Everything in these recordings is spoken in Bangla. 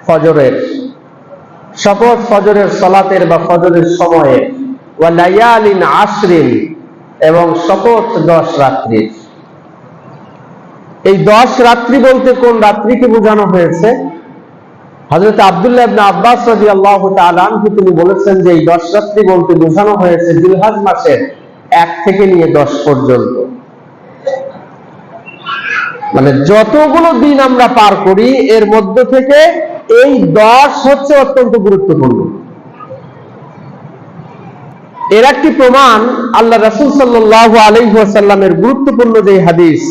ফজরের, শপথ ফজরের সালাতের বা ফজরের সময়ে, ওয়া লায়ালিন আশরিন, এবং শপথ 10 রাত্রির। এই 10 রাত্রি বলতে কোন রাত্রিকে বোঝানো হয়েছে? হযরত আব্দুল্লাহ ইবনে আব্বাস রাদিয়াল্লাহু তাআলা আনহু তিনি বলেছেন যে এই 10 রাত্রি বলতে বোঝানো হয়েছে জিলহজ মাসের 1 থেকে নিয়ে 10 পর্যন্ত। মানে যতগুলো দিন আমরা পার করি এর মধ্য থেকে এই 10 হচ্ছে অত্যন্ত গুরুত্বপূর্ণ। এর একটি প্রমাণ আল্লাহ রাসূল সাল্লাল্লাহু আলাইহি ওয়াসাল্লামের গুরুত্বপূর্ণ যে হাদিস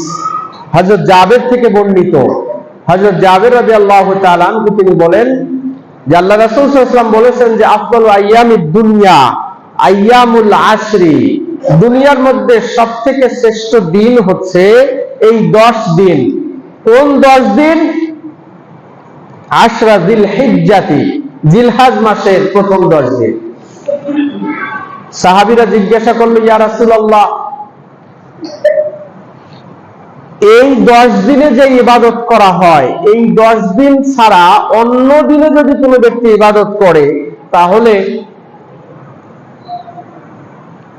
হযরত জাবের থেকে বর্ণিত। হযরত জাবের রাদিয়াল্লাহু তাআলা আনহু তিনি বলেন যে আল্লাহ রাসূল সাল্লাল্লাহু আলাইহি ওয়াসাল্লাম বলেছেন যে আফদালু আইয়ামিদ দুনিয়া আইয়ামুল আশরি, দুনিয়ার মধ্যে সবথেকে শ্রেষ্ঠ দিন হচ্ছে এই 10 দিন। কোন 10 দিন? আশরা জিলহিজ্জাতি, জিলহজ মাসের প্রথম 10 দিন। সাহাবীরা জিজ্ঞাসা করল, ইয়া রাসূলুল্লাহ, এই 10 দিনে যে ইবাদত করা হয়, এই 10 দিন ছাড়া অন্য দিনে যদি কোনো ব্যক্তি ইবাদত করে তাহলে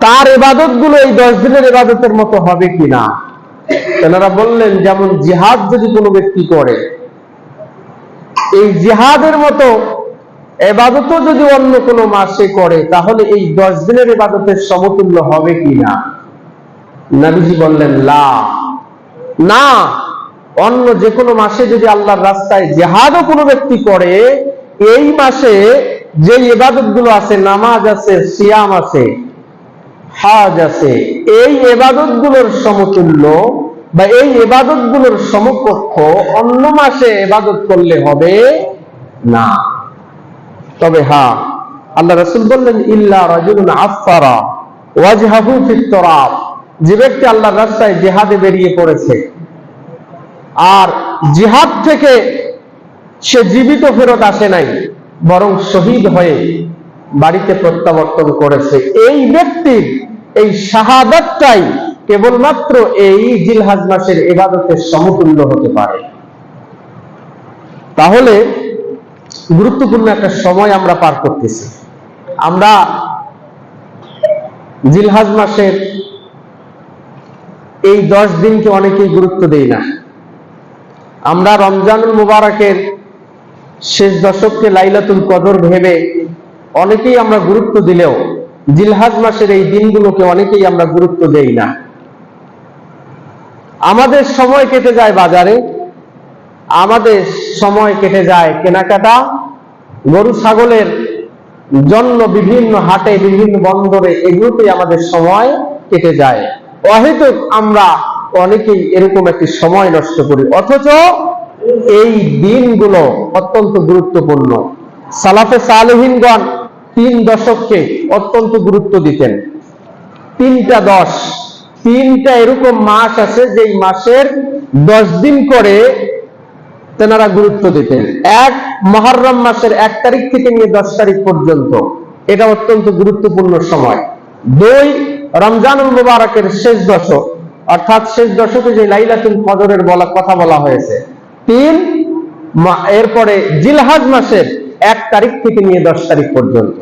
তার ইবাদত গুলো এই 10 দিনের ইবাদতের মতো হবে কিনা? তেনারা বললেন, যেমন জিহাদ যদি কোনো ব্যক্তি করে, এই জিহাদের মতো ইবাদতও যদি অন্য কোনো মাসে করে তাহলে এই 10 দিনের ইবাদতের সমতুল্য হবে কিনা? নবীজি বললেন, লা, না। অন্য যে কোনো মাসে যদি আল্লাহর রাস্তায় জিহাদও কোনো ব্যক্তি করে, এই মাসে যে ইবাদত গুলো আছে, নামাজ আছে, সিয়াম আছে, হজ আছে, এই ইবাদত গুলোর সমতুল্য বা এই ইবাদত গুলোর সমকক্ষ অন্য মাসে ইবাদত করলে হবে না। তবে হ্যাঁ, আল্লাহ রাসূল বললেন, ইল্লা রাজুলুন আফতারা ওয়াজহাহু ফিত তুরাব, যে ব্যক্তি আল্লাহর রাস্তায় জিহাদে বেরিয়ে পড়েছে আর জিহাদ থেকে সে জীবিত ফেরত আসে নাই, বরং শহীদ হয়ে বাড়িতে প্রত্যাবর্তন করেছে, এই ব্যক্তির এই শাহাদাতটাই কেবলমাত্র এই জিলহজ মাসের ইবাদতের সমতুল্য হতে পারে। তাহলে গুরুত্বপূর্ণ একটা সময় আমরা পার করতেছি। আমরা জিলহজ মাসের এই 10 দিনকে অনেকেই গুরুত্ব দেই না। আমরা রমজানুল মুবারকের শেষ দশককে লাইলাতুল কদর ভেবে অনেকেই আমরা গুরুত্ব দিলেও জিলহজ মাসের এই দিনগুলোকে অনেকেই আমরা গুরুত্ব দেই না। আমাদের সময় কেটে যায় বাজারে, আমাদের সময় কেটে যায় কেনাকাটা, গরু ছাগলের জন্য বিভিন্ন হাটে, বিভিন্ন বন্দরে, এগুলোতেই আমাদের সময় কেটে যায়। অহেতুক আমরা অনেকেই এরকম একটি সময় নষ্ট করি, অথচ এই দিনগুলো অত্যন্ত গুরুত্বপূর্ণ। সালাফে সালেহিনগণ 3 দশককে অত্যন্ত গুরুত্ব দিতেন। 3টা 10, 3টা এরকম মাস আছে যে মাসের 10 দিন করে তেনারা গুরুত্ব দিতেন। 1 মুহররম মাসের 1 তারিখ থেকে নিয়ে 10 তারিখ পর্যন্ত, এটা অত্যন্ত গুরুত্বপূর্ণ সময়। 2 রমজানুল মুবারকের শেষ দশক, অর্থাৎ শেষ দশকে যে লাইলাতুল কদরের কথা বলা হয়েছে। 3 এরপরে জিলহজ মাসের 1 তারিখ থেকে নিয়ে 10 তারিখ পর্যন্ত,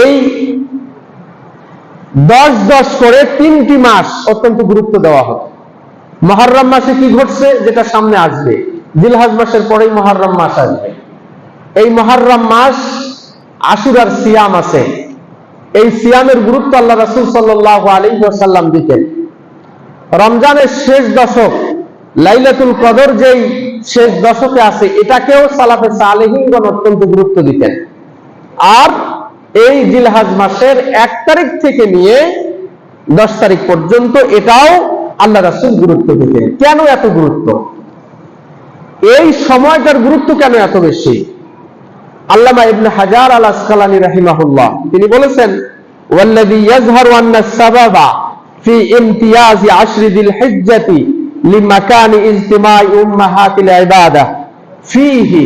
এই 10-10 করে 3টি মাস অত্যন্ত গুরুত্ব দেওয়া হতো। মুহররম মাসে কি ঘটছে, যেটা সামনে আসবে, জিলহজ মাসের পরেই মুহররম মাস আসবে। এই মুহররম মাস আশুরার সিয়াম আছে, এই সিয়ামের গুরুত্ব আল্লাহ রাসূল সাল্লাল্লাহু আলাইহি ওয়াসাল্লাম দিতেন। রমজানের শেষ দশক, লাইলাতুল কদর যেই শেষ দশকে আছে, এটাকেও সালাফে সালেহিনগণ অত্যন্ত গুরুত্ব দিতেন। আর এই জিলহজ মাসের 1 তারিখ থেকে নিয়ে 10 তারিখ পর্যন্ত এটাও আল্লাহ রাসূল গুরুত্ব দিতেন। কেন এত গুরুত্ব? এই সময়টার গুরুত্ব কেন এত বেশি? আল্লামা ইবনে হাজার আল আসকালানী রাহিমাহুল্লাহ তিনি বলেছেন, ওয়াল্লাযী ইয়াজহারু আন্না সাবাবা ফি ইমতিয়াজি আশরি যিলহিজ্জাতি লিমাকানি ইজতিমাই উম্মাহাতিল ইবাদাহ ফীহি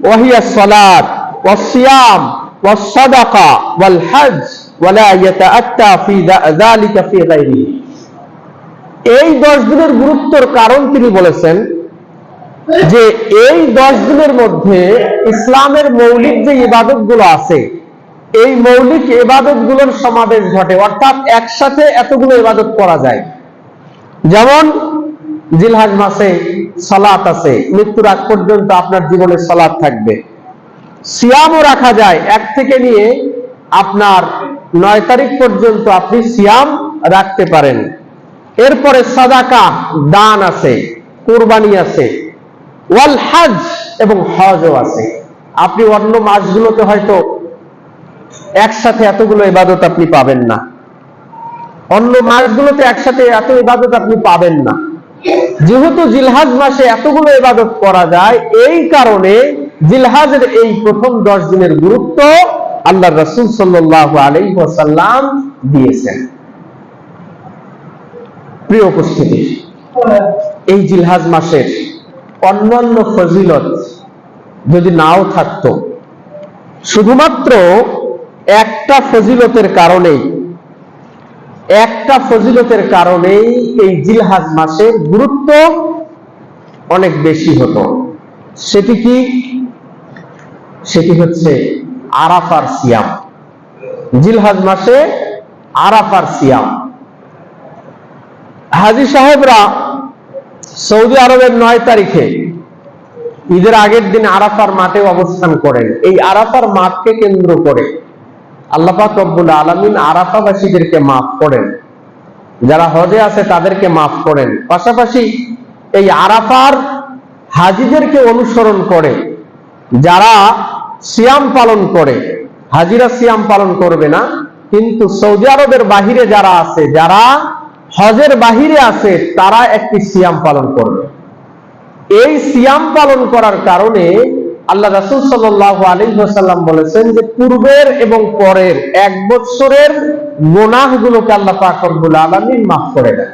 ওয়া হিয়া সালাত ওয়াস সিয়াম ওয়াস সাদাকা ওয়াল হজ ওয়া লা ইয়াতাআত্তা ফি যালিকা ফি গায়রিহি। এই 10 দিনের গুরুত্বের কারণ তিনি বলেছেন, যে এই 10 দিনের মধ্যে ইসলামের মৌলিক যে ইবাদত গুলো আছে, এই মৌলিক ইবাদত গুলোর সমাবেশ ঘটে, অর্থাৎ একসাথে এতগুলো ইবাদত করা যায়। যেমন জিলহজ মাসে সালাত আছে, মৃত্যুর আগ পর্যন্ত আপনার জীবনে সালাত থাকবে। সিয়ামও রাখা যায়, 1 থেকে নিয়ে আপনার 9 তারিখ পর্যন্ত আপনি সিয়াম রাখতে পারেন। এরপরে সাদাকা দান আছে, কুরবানি আছে, ওয়াল হজ এবং হজও আছে। আপনি অন্য মাসগুলোতে হয়তো একসাথে এতগুলো ইবাদত আপনি পাবেন না, অন্য মাসগুলোতে একসাথে এত ইবাদত আপনি পাবেন না। যেহেতু জিলহজ মাসে এতগুলো ইবাদত করা যায়, এই কারণে জিলহজের এই প্রথম 10 দিনের গুরুত্ব আল্লাহর রাসূল সাল্লাল্লাহু আলাইহি ওয়াসাল্লাম দিয়েছেন। প্রিয় উপস্থিতি, এই জিলহজ মাসের অন্যান্য ফজিলত যদি নাও থাকতো, শুধুমাত্র একটা ফজিলতের কারণেই এই জিলহজ মাসের গুরুত্ব অনেক বেশি হতো। সেটি কি? সেটি হচ্ছে আরাফার সিয়াম। জিলহজ মাসে আরাফার সিয়াম। হাজী সাহেবরা সৌদি আরবের 9 তারিখে ঈদের আগের দিন আরাফার মাঠে অবস্থান করেন। এই আরাফার মাঠকে কেন্দ্র করে আল্লাহ পাক রব্বুল আলামিন আরাফাবাসীদেরকে মাফ করেন, যারা হজে আছে তাদেরকে মাফ করেন। পাশাপাশি এই আরাফার হাজীদেরকে অনুসরণ করে যারা সিয়াম পালন করে, হাজীরা সিয়াম পালন করবে না, কিন্তু সৌদি আরবের বাহিরে যারা আছে, যারা হজের বাহিরে আছে, তারা একটি সিয়াম পালন করবে। এই সিয়াম পালন করার কারণে আল্লাহ রাসূল সাল্লাল্লাহু আলাইহি ওয়াসাল্লাম বলেছেন যে পূর্বের এবং পরের 1 বছরের গুনাহগুলোকে আল্লাহ পাক রব্বুল আলামিন মাফ করে দেন।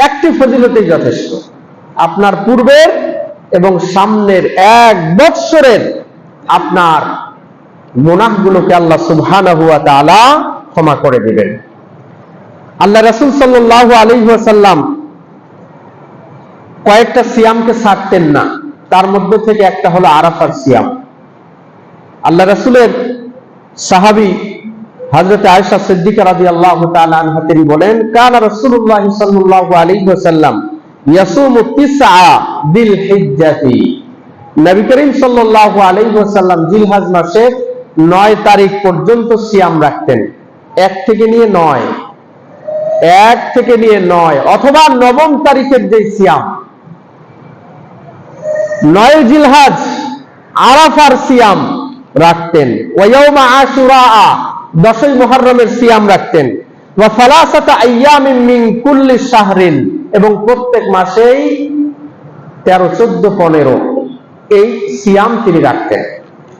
একটি ফজিলতেই যথেষ্ট। আপনার পূর্বের এবং সামনের 1 বছরের আপনার গুনাহগুলোকে আল্লাহ সুবহানাহু ওয়া তাআলা ক্ষমা করে দিবেন। আল্লাহ রাসূল সাল্লাল্লাহু আলাইহি ওয়াসাল্লাম কয়েকটা সিয়ামকে ছাড়তেন না, তার মধ্যে থেকে একটা হলো আরাফার সিয়াম। আল্লাহ রাসূলের সাহাবী হযরত আয়েশা সিদ্দিকা রাদিয়াল্লাহু তাআলা আনহা তিনি বলেন, কানা রাসূলুল্লাহ সাল্লাল্লাহু আলাইহি ওয়াসাল্লাম ইয়াসুমু 9 দিল হিজ্জাতি। নবী করিম সাল্লাল্লাহু আলাইহি ওয়াসাল্লাম জিলহজ মাসের 9 তারিখ পর্যন্ত সিয়াম রাখতেন। 1 থেকে নিয়ে 9 অথবা 9ম তারিখের যে সিয়াম, 9 জিলহজ আরাফার সিয়াম রাখতেন। ওয়া ইয়াউমা আশুরা 10ই মুহররমের সিয়াম রাখতেন। ওয়া সালাসাতা আইয়ামিন মিন কুল্লি শাহরিন, এবং প্রত্যেক মাসেই 13, 14, 15 এই সিয়াম তিনি রাখতেন।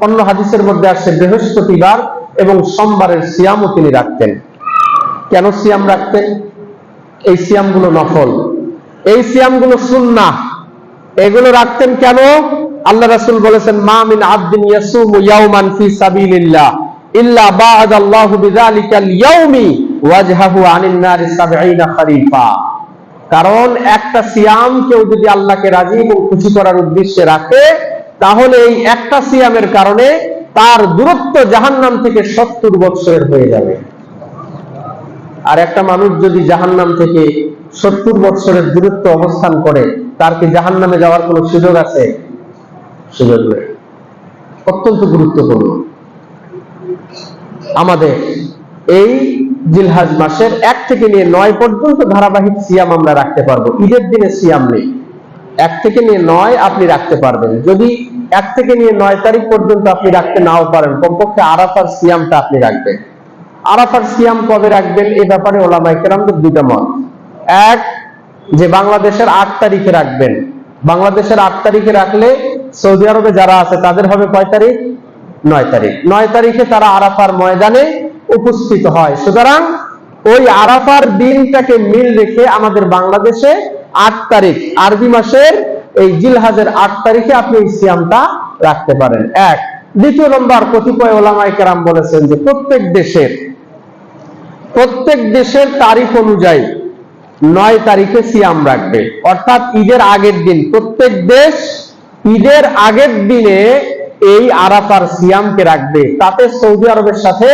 অন্য হাদিসের মধ্যে আসছে বৃহস্পতিবার এবং সোমবারের সিয়ামও তিনি রাখতেন। কেন সিয়াম রাখতেন? এই সিয়ামগুলো নফল, এই সিয়ামগুলো সুন্নাহ। এগুলো রাখতেন কেন? আল্লাহ রাসূল বলেছেন, মা মিন আবদিন ইয়াসুমু ইয়াওমান ফি সাবিলিল্লাহ ইল্লা বা'দাল্লাহু বিযালিকাল ইয়াউমি ওয়াজহাহু আনিন নারি 70 খরিফা। কারণ একটা সিয়াম কেউ যদি আল্লাহকে রাজি এবং খুশি করার উদ্দেশ্যে রাখে, তাহলে এই একটা সিয়ামের কারণে তার দূরত্ব জাহান্নাম থেকে 70 বছরের হয়ে যাবে। আর একটা মানুষ যদি জাহান্নাম থেকে 70 বছরের দূরত্ব অবস্থান করে, তার কি জাহান্নামে যাওয়ার কোনো সুযোগ আছে? সুযোগ নেই। অত্যন্ত গুরুত্বপূর্ণ। আমাদের এই জিলহজ মাসের 1 থেকে নিয়ে 9 পর্যন্ত ধারাবাহিক সিয়াম আমরা রাখতে পারবো। ঈদের দিনে সিয়াম নেই, 1 থেকে নিয়ে 9 আপনি রাখতে পারবেন। যদি 1 থেকে নিয়ে 9 তারিখ পর্যন্ত আপনি রাখতে নাও পারেন, কমপক্ষে আরাফার সিয়ামটা আপনি রাখবেন। আরাফার সিয়াম কবে রাখবেন এ ব্যাপারে ওলামায়ে কেরামদের 2টা মত। এক, যে বাংলাদেশের 8 তারিখে রাখবেন। বাংলাদেশের 8 তারিখে রাখলে সৌদি আরবে যারা আছে তাদের হবে কয় তারিখ? 9 তারিখ। 9 তারিখে তারা আরাফার ময়দানে উপস্থিত হয়। সুতরাং ওই আরাফার দিনটাকে মিল রেখে আমাদের বাংলাদেশে 8 তারিখ, আরবি মাসের এই জিলহজের 8 তারিখে আপনি এই সিয়ামটা রাখতে পারেন। এক। দ্বিতীয় নম্বর, কতিপয় ওলামায়ে কেরাম বলেছেন যে প্রত্যেক দেশের তারিখ অনুযায়ী 9 তারিখে সিয়াম রাখবে, অর্থাৎ ঈদের আগের দিন। প্রত্যেক দেশ ঈদের আগের দিনে এই আরাফার সিয়ামকে রাখবে, তাতে সৌদি আরবের সাথে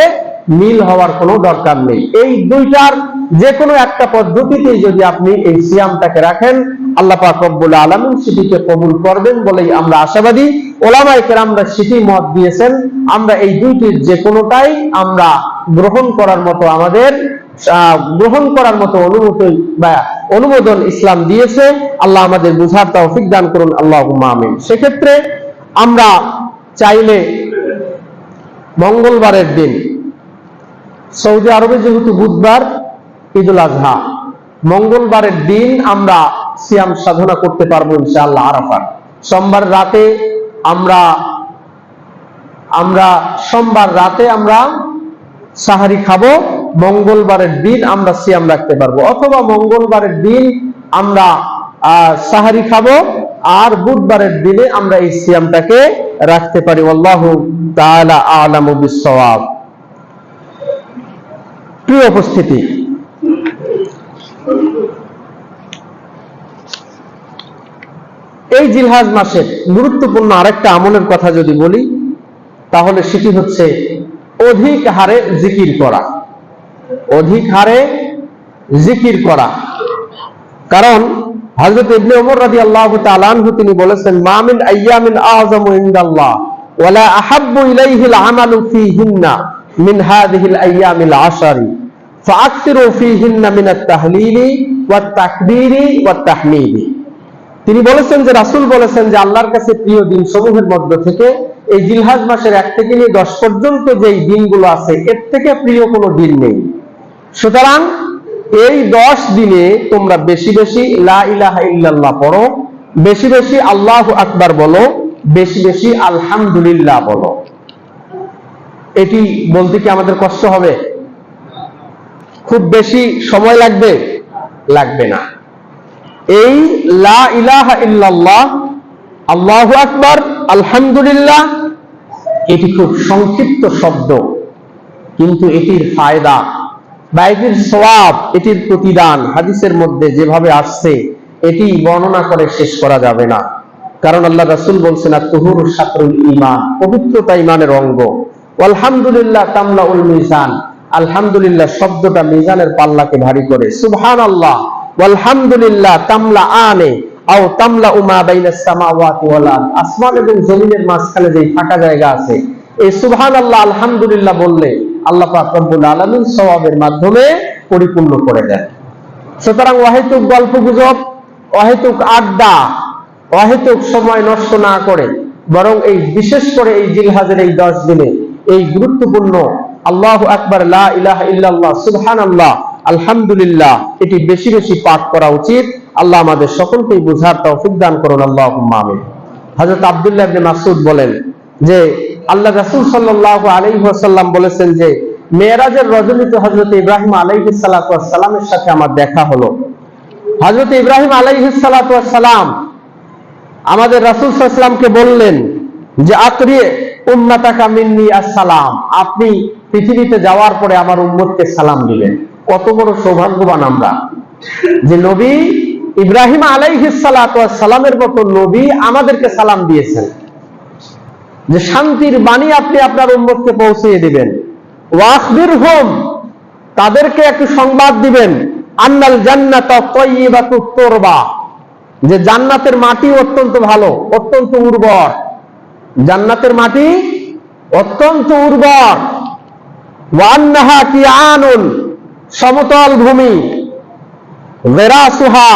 মিল হওয়ার কোনো দরকার নেই। এই দুইটার যে কোনো একটা পদ্ধতিতে যদি আপনি এই সিয়ামটাকে রাখেন, আল্লাহ পাক রব্বুল আলামিন সেটিকে কবুল করবেন বলেই আমরা আশাবাদী। ওলামায়ে কেরামরা সেটি মত দিয়েছেন। আমরা এই দুইটির যে কোনোটাই আমরা গ্রহণ করার মতো আমাদের গ্রহণ করার মতো অনুমতি বা অনুমোদন ইসলাম দিয়েছে। আল্লাহ আমাদের বুঝার তৌফিক দান করুন, আল্লাহুম্মা আমিন। সেক্ষেত্রে আমরা চাইলে মঙ্গলবারের দিন, সৌদি আরবে যেহেতু বুধবার ঈদুল আজহা, মঙ্গলবারের দিন আমরা সিয়াম সাধনা করতে পারবো ইনশাআল্লাহ আরাফার। সোমবার রাতে সোমবার রাতে আমরা সাহারি খাবো, মঙ্গলবারের দিন আমরা সিয়াম রাখতে পারবো, অথবা মঙ্গলবারের দিন আমরা সাহারি খাবো আর বুধবারের দিনে আমরা এই সিয়ামটাকে রাখতে পারি। আল্লাহু তাআলা আ'লামু বিস-সাওয়াব। প্রিয় উপস্থিতি, এই জিলহজ মাসের গুরুত্বপূর্ণ আরেকটা আমলের কথা যদি বলি, তাহলে সেটি হচ্ছে অধিক হারে জিকির করা। অধিক হারে জিকির করা, কারণ হযরত ইবনে ওমর রাদিয়াল্লাহু তাআলা আনহু তিনি বলেছেন, মা মিন আইয়ামিন আযমু ইনদাল্লাহ ওয়ালা আহাব্বু ইলাইহিল আমালু ফীহিন্না মিন হাযিহিল আইয়ামিল আশরি ফাআকসিরু ফীহিন্না মিনাত তাহলিলি ওয়াত তাকবীরি ওয়াত তাহমীদি। তিনি বলেছেন যে রাসূল বলেছেন যে আল্লাহর কাছে প্রিয় দিন সমূহের মধ্যে থেকে এই জিলহজ মাসের 1 থেকে নিয়ে 10 পর্যন্ত যেই দিনগুলো আছে, এর থেকে প্রিয় কোনো দিন নেই। সুতরাং এই 10 দিনে তোমরা বেশি বেশি লা ইলাহা ইল্লাল্লাহ পড়ো, বেশি বেশি আল্লাহু আকবার বলো, বেশি বেশি আলহামদুলিল্লাহ বলো। এটি বলতে কি আমাদের কষ্ট হবে? খুব বেশি সময় লাগবে? লাগবে না। এই লা ইলাহা ইল্লাল্লাহ, আল্লাহু আকবার, আলহামদুলিল্লাহ, এটি খুব সংক্ষিপ্ত শব্দ, কিন্তু এটির ফায়দা বা এটির সওয়াব, এটির প্রতিদান হাদিসের মধ্যে যেভাবে আসছে এটি বর্ণনা করে শেষ করা যাবে না। কারণ আল্লাহ রাসূল বলছেন, আত-তুহুরু শাতরুল ঈমান, পবিত্রতা ঈমানের অঙ্গ। আলহামদুলিল্লাহ তামলাউল মিজান, আলহামদুলিল্লাহ শব্দটা মিজানের পাল্লাকে ভারী করে। সুবহানাল্লাহ ওয়ালহামদুলিল্লাহ তামলাআনে আও তামলাউ মা বাইনাস সামাওয়াতি ওয়াল আরদ, আসমান এবং জমিনের মাঝখানে যে ফাঁকা জায়গা আছে, এই সুবহানাল্লাহ আলহামদুলিল্লাহ বললে আল্লাহ পাক রব্বুল আলামিন সওয়াবের মাধ্যমে পরিপূর্ণ করে দেন। সুতরাং অহেতুক গল্পগুজব, অহেতুক আড্ডা, অহেতুক সময় নষ্ট না করে বরং এই বিশেষ করে এই জিলহজের এই 10 দিনে এই গুরুত্বপূর্ণ আল্লাহু আকবার, লা ইলাহা ইল্লাল্লাহ, সুবহানাল্লাহ, আলহামদুলিল্লাহ, এটি বেশি বেশি পাঠ করা উচিত। আল্লাহ আমাদের সকলকেই বুঝার তৌফিক দান করুন, আল্লাহুম্মা আমিন। হযরত আব্দুল্লাহ ইবনে মাসউদ বলেন যে আল্লাহ রাসূল সাল্লাল্লাহু আলাইহি ওয়াসাল্লাম বলেছেন যে মেরাজের রজনীতে হযরত ইব্রাহিম আলাইহিস সালাতু ওয়াস সালামের সাথে আমার দেখা হলো। হযরত ইব্রাহিম আলাইহিস সালাতু ওয়াস সালাম আমাদের রাসূল সাল্লাল্লাহু আলাইহি ওয়াসাল্লামকে বললেন যে আকরি উম্মাতাকা মিন্নি আসসালাম, আপনি পৃথিবীতে যাওয়ার পরে আমার উম্মতকে সালাম দিবেন। কত বড় সৌভাগ্যবান আমরা যে নবী ইব্রাহিম আলাইহিস সালাতু ওয়াস সালামের মতো নবী আমাদেরকে সালাম দিয়েছেন, যে শান্তির বাণী আপনি আপনার উম্মতকে পৌঁছিয়ে দিবেন। ওয়াখবিরহুম, তাদেরকে একটু সংবাদ দিবেন, আন্নাল জান্নাতা তাইয়্যিবাতুত তুরবা, যে জান্নাতের মাটি অত্যন্ত ভালো, অত্যন্ত উর্বর। জান্নাতের মাটি অত্যন্ত উর্বর। ওয়া আন্নাহা কিয়ানুন, সমতল ভূমি। গিরাসুহা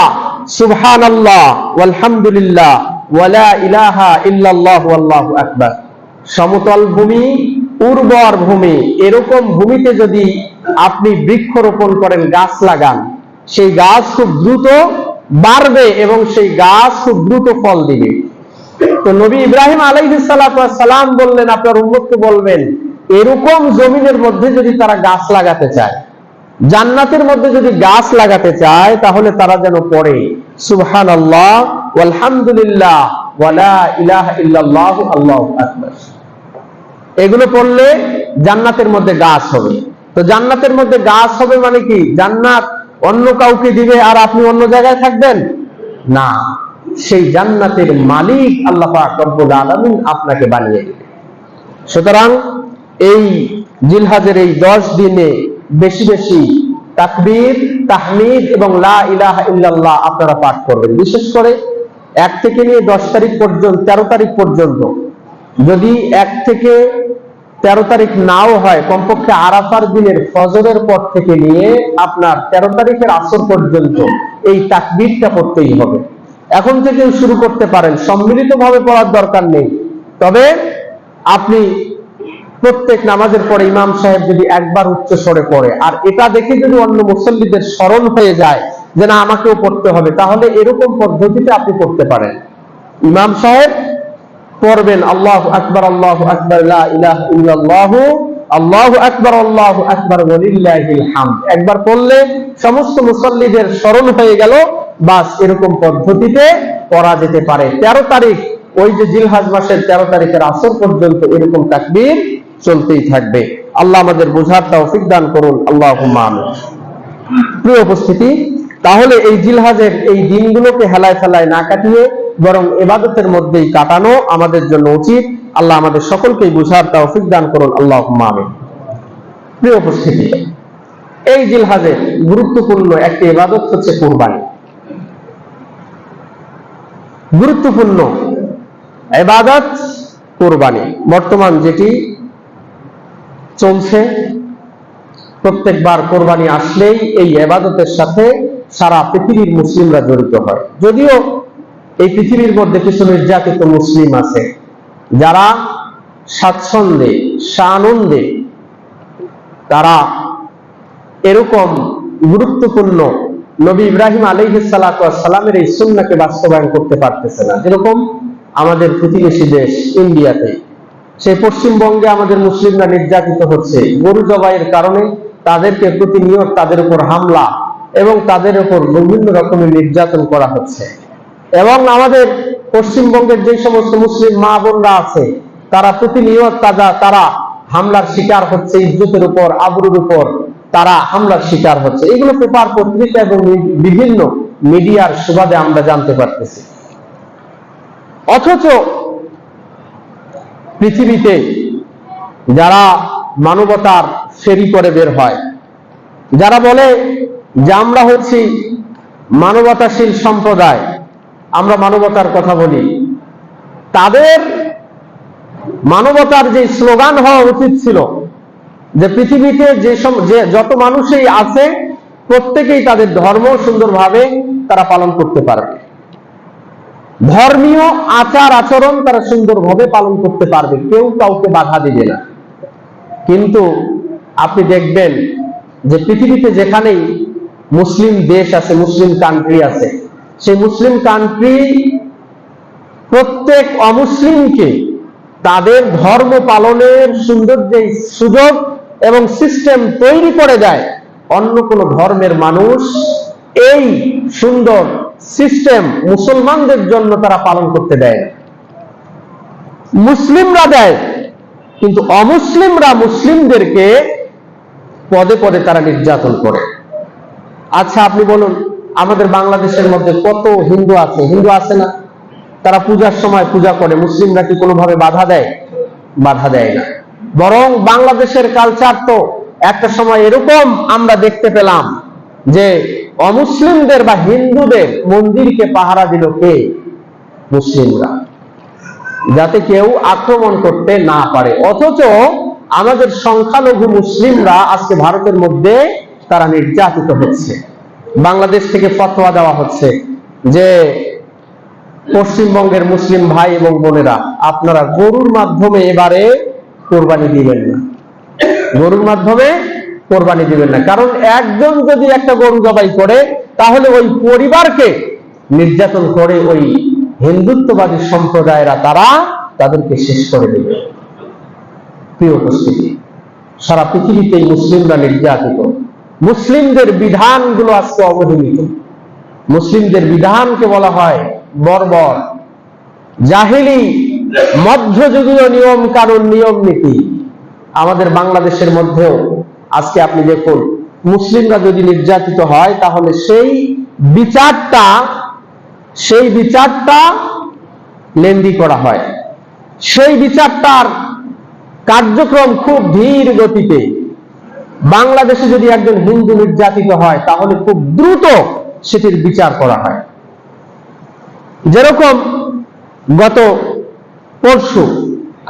সুবহানাল্লাহ ওয়ালহামদুলিল্লাহ ওয়ালা ইলাহা ইল্লাল্লাহু আল্লাহু আকবার। সমতল ভূমি, উর্বর ভূমি, এরকম ভূমিতে যদি আপনি বৃক্ষরোপণ করেন, গাছ লাগান, সেই গাছ খুব দ্রুত বাড়বে এবং সেই গাছ খুব দ্রুত ফল দিবে। তো নবী ইব্রাহিম আলাইহিস সালাতু ওয়াস সালাম বললেন আপনার উম্মতকে বলবেন, এরকম জমিনের মধ্যে যদি তারা গাছ লাগাতে চায়, জান্নাতের মধ্যে যদি গাছ লাগাতে চায়, তাহলে তারা যেন পড়ে সুবহানাল্লাহ ওয়ালহামদুলিল্লাহ ওয়ালা ইলাহা ইল্লাল্লাহু আল্লাহু আকবার। এগুলো পড়লে জান্নাতের মধ্যে গাছ হবে। তো জান্নাতের মধ্যে গাছ হবে মানে কি? জান্নাত অন্য কাউকে দিবে আর আপনি অন্য জায়গায় থাকবেন না, সেই জান্নাতের মালিক আল্লাহ পাক রব্বুল আলামিন আপনাকে বানিয়ে দিবে। সুতরাং এই জিলহজের এই 10 দিনে বেশি বেশি তাকবীর, তাহমিদ এবং লা ইলাহা ইল্লাল্লাহ আপনারা পাঠ করবেন। বিশেষ করে 1 থেকে নিয়ে 10 তারিখ পর্যন্ত, 13 তারিখ পর্যন্ত, যদি 1 থেকে 13 তারিখ নাও হয়, কমপক্ষে আরাফার দিনের ফজরের পর থেকে নিয়ে আপনার 13 তারিখের আসর পর্যন্ত এই তাকবীরটা পড়তেই হবে। এখন থেকে শুরু করতে পারেন, সম্মিলিতভাবে পড়ার দরকার নেই। তবে আপনি প্রত্যেক নামাজের পরে ইমাম সাহেব যদি একবার উচ্চ স্বরে পড়ে, আর এটা দেখে যদি অন্য মুসল্লিদের স্মরণ হয়ে যায় যে না আমাকেও পড়তে হবে, তাহলে এরকম পদ্ধতিতে আপনি পড়তে পারেন। ইমাম সাহেব পড়বেন আল্লাহু আকবার, আল্লাহু আকবার, লা ইলাহা ইল্লাল্লাহ, আল্লাহু আকবার, আল্লাহু আকবার, ওয়ালিল্লাহিল হামদ। একবার পড়লে সমস্ত মুসল্লিদের স্মরণ হয়ে গেল, বাস এরকম পদ্ধতিতে পড়া যেতে পারে। 13 তারিখ, ওই যে জিলহজ মাসের 13 তারিখের আসর পর্যন্ত এরকম তাকবীর চলতেই থাকবে। আল্লাহ আমাদের বোঝার তৌফিক দান করুন, আল্লাহুম্মা আমিন। প্রিয় উপস্থিতি, তাহলে এই জিলহজের এই দিনগুলোকে হেলায় ফেলায় না কাটিয়ে বরং ইবাদতের মধ্যেই কাটানো আমাদের জন্য উচিত। আল্লাহ আমাদের সকলকেই বোঝার তৌফিক দান করুন, আল্লাহুম্মা আমিন। প্রিয় উপস্থিতি, এই জিলহজের গুরুত্বপূর্ণ একটি ইবাদত হচ্ছে কুরবানি। গুরুত্বপূর্ণ ইবাদত কুরবানি, বর্তমান যেটি চলছে, প্রত্যেকবার কোরবানি আসলেই এই ইবাদতের সাথে সারা পৃথিবীর মুসলিমরা জড়িত হয়। যদিও এই পৃথিবীর মধ্যে কিছু নির্যাতিত মুসলিম আছে যারা স্বাচ্ছন্দ্যে, সানন্দে তারা এরকম গুরুত্বপূর্ণ নবী ইব্রাহিম আলাইহিস সালাতু ওয়াস সালামের এই সুন্নাহকে বাস্তবায়ন করতে পারতেছে না। যেরকম আমাদের প্রতিবেশী দেশ ইন্ডিয়াতে, সেই পশ্চিমবঙ্গে আমাদের মুসলিমরা নির্যাতিত হচ্ছে। গরু জবাইয়ের কারণে তাদেরকে প্রতিনিয়ত তাদের উপর হামলা এবং তাদের উপর বিভিন্ন রকমের নির্যাতন করা হচ্ছে। এবং আমাদের পশ্চিমবঙ্গের যে সমস্ত মুসলিম মা বোনরা আছে তারা প্রতিনিয়ত তারা হামলার শিকার হচ্ছে, ইজ্জতের উপর, আবরুর উপর তারা হামলার শিকার হচ্ছে। এগুলো পেপার, পত্রিকা এবং বিভিন্ন মিডিয়ার সুবাদে আমরা জানতে পারতেছি। অথচ পৃথিবীতে যারা মানবতার ফেরি করে বের হয়, যারা বলে যে আমরা হচ্ছি মানবতাশীল সম্প্রদায়, আমরা মানবতার কথা বলি, তাদের মানবতার যে স্লোগান হওয়া উচিত ছিল যে পৃথিবীতে যে যত মানুষই আছে প্রত্যেকেই তাদের ধর্ম সুন্দরভাবে তারা পালন করতে পারবে, ধর্মীয় আচার আচরণ তারা সুন্দরভাবে পালন করতে পারবে, কেউ কাউকে বাধা দিবে না। কিন্তু আপনি দেখবেন যে পৃথিবীতে যেখানেই মুসলিম দেশ আছে, মুসলিম কান্ট্রি আছে, সেই মুসলিম কান্ট্রি প্রত্যেক অমুসলিমকে তাদের ধর্ম পালনের সুন্দর যে সুযোগ এবং সিস্টেম তৈরি করে দেয়, অন্য কোন ধর্মের মানুষ এই সুন্দর সিস্টেম মুসলমানদের জন্য তারা পালন করতে দেয় না। মুসলিমরা দেয়, কিন্তু অমুসলিমরা মুসলিমদেরকে পদে পদে তারা নির্যাতন করে। আচ্ছা আপনি বলুন, আমাদের বাংলাদেশের মধ্যে কত হিন্দু আছে? হিন্দু আছে না? তারা পূজার সময় পূজা করে, মুসলিমরা কি কোনোভাবে বাধা দেয়? বাধা দেয় না। বরং বাংলাদেশের কালচার তো একটা সময় এরকম আমরা দেখতে পেলাম যে অমুসলিমদের বা হিন্দুদের মন্দিরকে পাহারা দিল কে? মুসলিমরা, যাতে কেউ আক্রমণ করতে না পারে। অথচ আমাদের সংখ্যালঘু মুসলিমরা আজকে ভারতের মধ্যে তারা নির্যাতিত হচ্ছে। বাংলাদেশ থেকে ফতোয়া দেওয়া হচ্ছে যে পশ্চিমবঙ্গের মুসলিম ভাই এবং বোনেরা, আপনারা গরুর মাধ্যমে এবারে কোরবানি দিবেন না, গরুর মাধ্যমে কোরবানি দিবেন না। কারণ একজন যদি একটা গরু জবাই করে তাহলে ওই পরিবারকে নির্যাতন করে ওই হিন্দুত্ববাদী সম্প্রদায়েরা তারা তাদেরকে শেষ করে দেবে। প্রিয় উপস্থিতি, সারা পৃথিবীতেই মুসলিমরা নির্যাতিত। মুসলিমদের বিধানগুলো আজকে অবহেলিত। মুসলিমদের বিধানকে বলা হয় বর্বর, জাহেলি, মধ্যযুগীয় নিয়ম কানুন, নিয়ম নীতি। আমাদের বাংলাদেশের মধ্যেও আজকে আপনি দেখুন মুসলিমরা যদি নির্যাতিত হয় তাহলে সেই বিচারটা লেন্দি করা হয়, সেই বিচারটার কার্যক্রম খুব ধীর গতিতে। বাংলাদেশে যদি একজন হিন্দু নির্যাতিত হয় তাহলে খুব দ্রুত সেটির বিচার করা হয়। যেরকম গত পরশু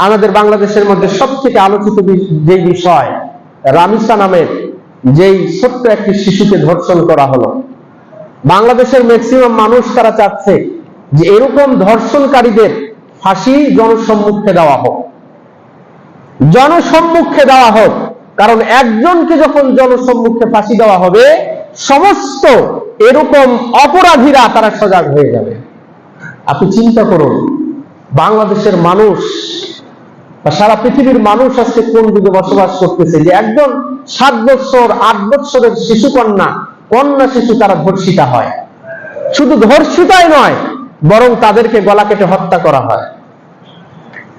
আমাদের বাংলাদেশের মধ্যে সবথেকে আলোচিত যে বিষয়, রামিসা নামের যেই ছোট্ট একটি শিশুকে ধর্ষণ করা হলো, বাংলাদেশের ম্যাক্সিমাম মানুষ তারা চাচ্ছে যে এরকম ধর্ষণকারীদের ফাঁসি জনসম্মুখে দেওয়া হোক, জনসম্মুখে দেওয়া হোক। কারণ একজনকে যখন জনসম্মুখে ফাঁসি দেওয়া হবে, সমস্ত এরকম অপরাধীরা তারা সজাগ হয়ে যাবে। আপনি চিন্তা করুন, বাংলাদেশের মানুষ বা সারা পৃথিবীর মানুষ আজকে কোন যুগে বসবাস করতেছে যে একজন 7 বছর 8 বছরের কন্যা শিশু তারা ধর্ষিতা হয়। শুধু ধর্ষিতাই নয়, বরং তাদেরকে গলা কেটে হত্যা করা হয়,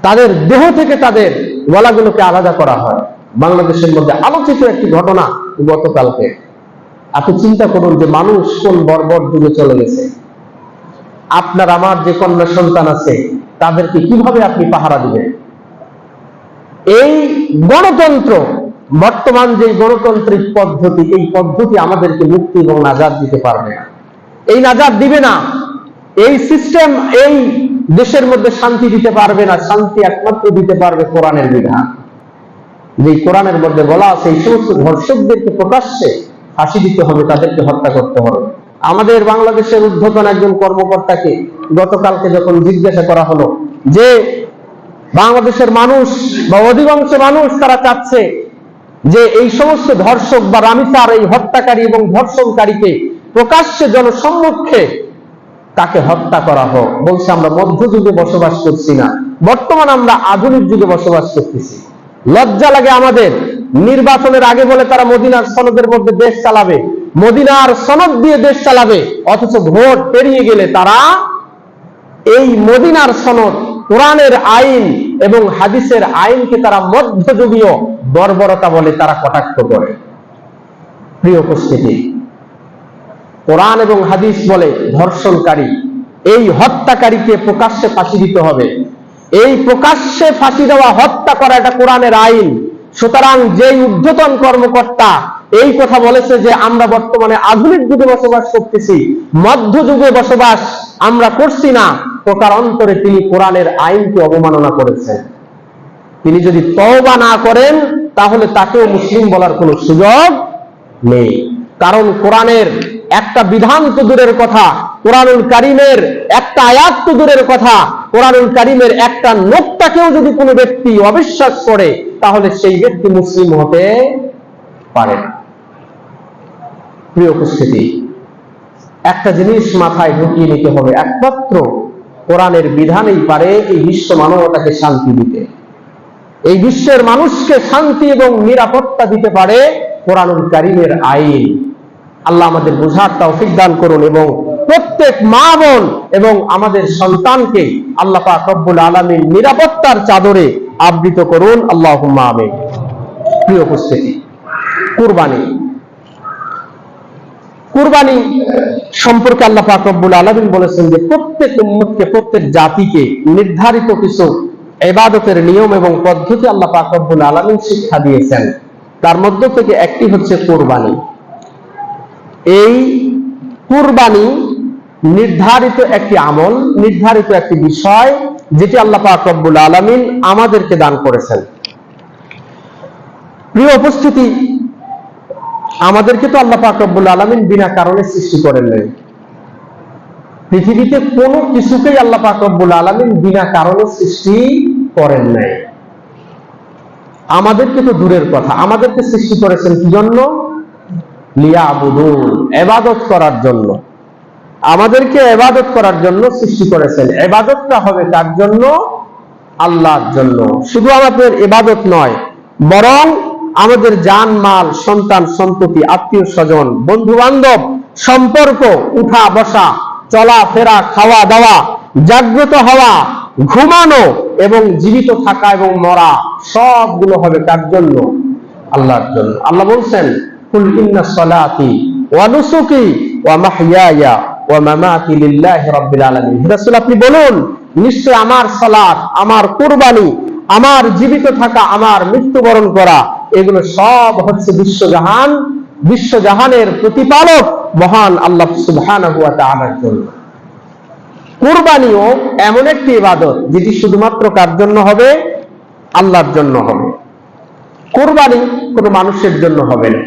তাদের দেহ থেকে তাদের গলাগুলোকে আলাদা করা হয়। বাংলাদেশের মধ্যে আলোচিত একটি ঘটনা গতকালকে। আপনি চিন্তা করুন যে মানুষ কোন বর্বর যুগে চলে গেছে। আপনার আমার যে কন্যা সন্তান আছে তাদেরকে কিভাবে আপনি পাহারা দিবেন? এই গণতন্ত্র, বর্তমান যে গণতান্ত্রিক পদ্ধতি, এই পদ্ধতি আমাদেরকে মুক্তি এবং নাজাত দিতে পারবে না। এই নাজাত দিবে না, এই সিস্টেম এই দেশের মধ্যে শান্তি দিতে পারবে না। শান্তি একমাত্র দিতে পারবে কোরআনের বিধান। যে কোরআনের মধ্যে বলা আছে এই সমস্ত ধর্ষকদেরকে প্রকাশ্যে ফাঁসি দিতে হবে, তাদেরকে হত্যা করতে হবে। আমাদের বাংলাদেশের ঊর্ধ্বতন একজন কর্মকর্তাকে গতকালকে যখন জিজ্ঞাসা করা হলো যে বাংলাদেশের মানুষ বা অধিকাংশ মানুষ তারা চাচ্ছে যে এই সমস্ত ধর্ষক বা রামিসার এই হত্যাকারী এবং ধর্ষণকারীকে প্রকাশ্যে জনসম্মুখে তাকে হত্যা করা হোক, বলছে আমরা মধ্যযুগে বসবাস করছি না, বর্তমান আমরা আধুনিক যুগে বসবাস করতেছি। লজ্জা লাগে আমাদের। নির্বাচনের আগে বলে তারা মদিনার সনদের মধ্যে দেশ চালাবে, মদিনার সনদ দিয়ে দেশ চালাবে, অথচ ভোট পেরিয়ে গেলে তারা এই মদিনার সনদ, কোরআনের আইন এবং হাদিসের আইনকে তারা মধ্যযুগীয় বর্বরতা বলে তারা কটাক্ষ করে। প্রিয় উপস্থিতি, কোরআন এবং হাদিস বলে ধর্ষণকারী, এই হত্যাকারীকে প্রকাশ্যে ফাঁসি দিতে হবে। এই প্রকাশ্যে ফাঁসি দেওয়া, হত্যা করা এটা কোরআনের আইন। সুতরাং যেই ঊর্ধ্বতন কর্মকর্তা এই কথা বলেছে যে আমরা বর্তমানে আধুনিক যুগে বসবাস করতেছি, মধ্যযুগে বসবাস আমরা করছি না, প্রকার অন্তরে তিনি কোরআনের আইনকে অবমাননা করেছেন। তিনি যদি তওবা না করেন তাহলে তাকেও মুসলিম বলার কোনো সুযোগ নেই। কারণ কোরআনের একটা বিধান তো দূরের কথা, কোরআনুল কারীমের একটা আয়াত তো দূরের কথা, কোরআনুল কারীমের একটা নোক্তাকেও যদি কোনো ব্যক্তি অবিশ্বাস করে তাহলে সেই ব্যক্তি মুসলিম হতে পারে না। প্রিয় উপস্থিতি, একটা জিনিস মাথায় ঢুকিয়ে নিতে হবে, একমাত্র কোরআনের বিধানই পারে এই বিশ্ব মানবতাকে শান্তি দিতে। এই বিশ্বের মানুষকে শান্তি এবং নিরাপত্তা দিতে পারে কোরআনুল কারীমের আইন। আল্লাহ আমাদের বুঝার তৌফিক দান করুন এবং প্রত্যেক মা বোন এবং আমাদের সন্তানকে আল্লাহ পাক রব্বুল আলামিন নিরাপত্তার চাদরে আবৃত করুন, আল্লাহুম্মা আমিন। প্রিয় উপস্থিতি, কুরবানি সম্পর্কে আল্লাহ পাক রব্বুল আলামিন বলেছেন যে প্রত্যেক উম্মতকে, প্রত্যেক জাতিকে নির্ধারিত কিছু ইবাদতের নিয়ম এবং পদ্ধতি আল্লাহ পাক রব্বুল আলামিন শিক্ষা দিয়েছেন। তার মধ্য থেকে একটি হচ্ছে কুরবানি। এই কুরবানি নির্ধারিত একটি আমল, নির্ধারিত একটি বিষয় যেটি আল্লাহ পাক রব্বুল আলামিন আমাদেরকে দান করেছেন। প্রিয় উপস্থিতি, আমাদেরকে তো আল্লাহ পাক রব্বুল আলামিন বিনা কারণে সৃষ্টি করেন নাই। পৃথিবীতে কোনো কিছুকেই আল্লাহ পাক রব্বুল আলামিন বিনা কারণে সৃষ্টি করেন নাই। আমাদেরকে তো দূরের কথা, আমাদেরকে সৃষ্টি করেছেন কি জন্য? লিয়াবুদুন, ইবাদত করার জন্য। আমাদেরকে ইবাদত করার জন্য সৃষ্টি করেছেন। ইবাদতটা হবে তার জন্য, আল্লাহর জন্য। শুধু আমাদের ইবাদত নয়, বরং আমাদের জান মাল, সন্তান সন্ততি, আত্মীয় স্বজন, বন্ধু বান্ধব, সম্পর্ক, উঠা বসা, চলা ফেরা, খাওয়া দাওয়া, জাগ্রত হওয়া, ঘুমানো এবং জীবিত থাকা এবং মরা, সবগুলো হবে তার জন্য, আল্লাহর জন্য। আল্লাহ বলছেন কুল ইন্না সলাতি ওয়া নুসুকি ওয়া মাহইয়ায়া ওয়া মামাতি লিল্লাহি রাব্বিল আলামিন। হে রাসূল, আপনি বলুন, নিশ্চয় আমার সালাত, আমার কুরবানি, আমার জীবিত থাকা, আমার মৃত্যুবরণ করা, এগুলো সব হচ্ছে বিশ্বজাহানের প্রতিপালক মহান আল্লাহ সুবহানাহু ওয়া তাআলার জন্য। কুরবানিও এমন একটি ইবাদত যেটি শুধুমাত্র কার জন্য হবে? আল্লাহর জন্য হবে। কুরবানি কোনো মানুষের জন্য হবে না,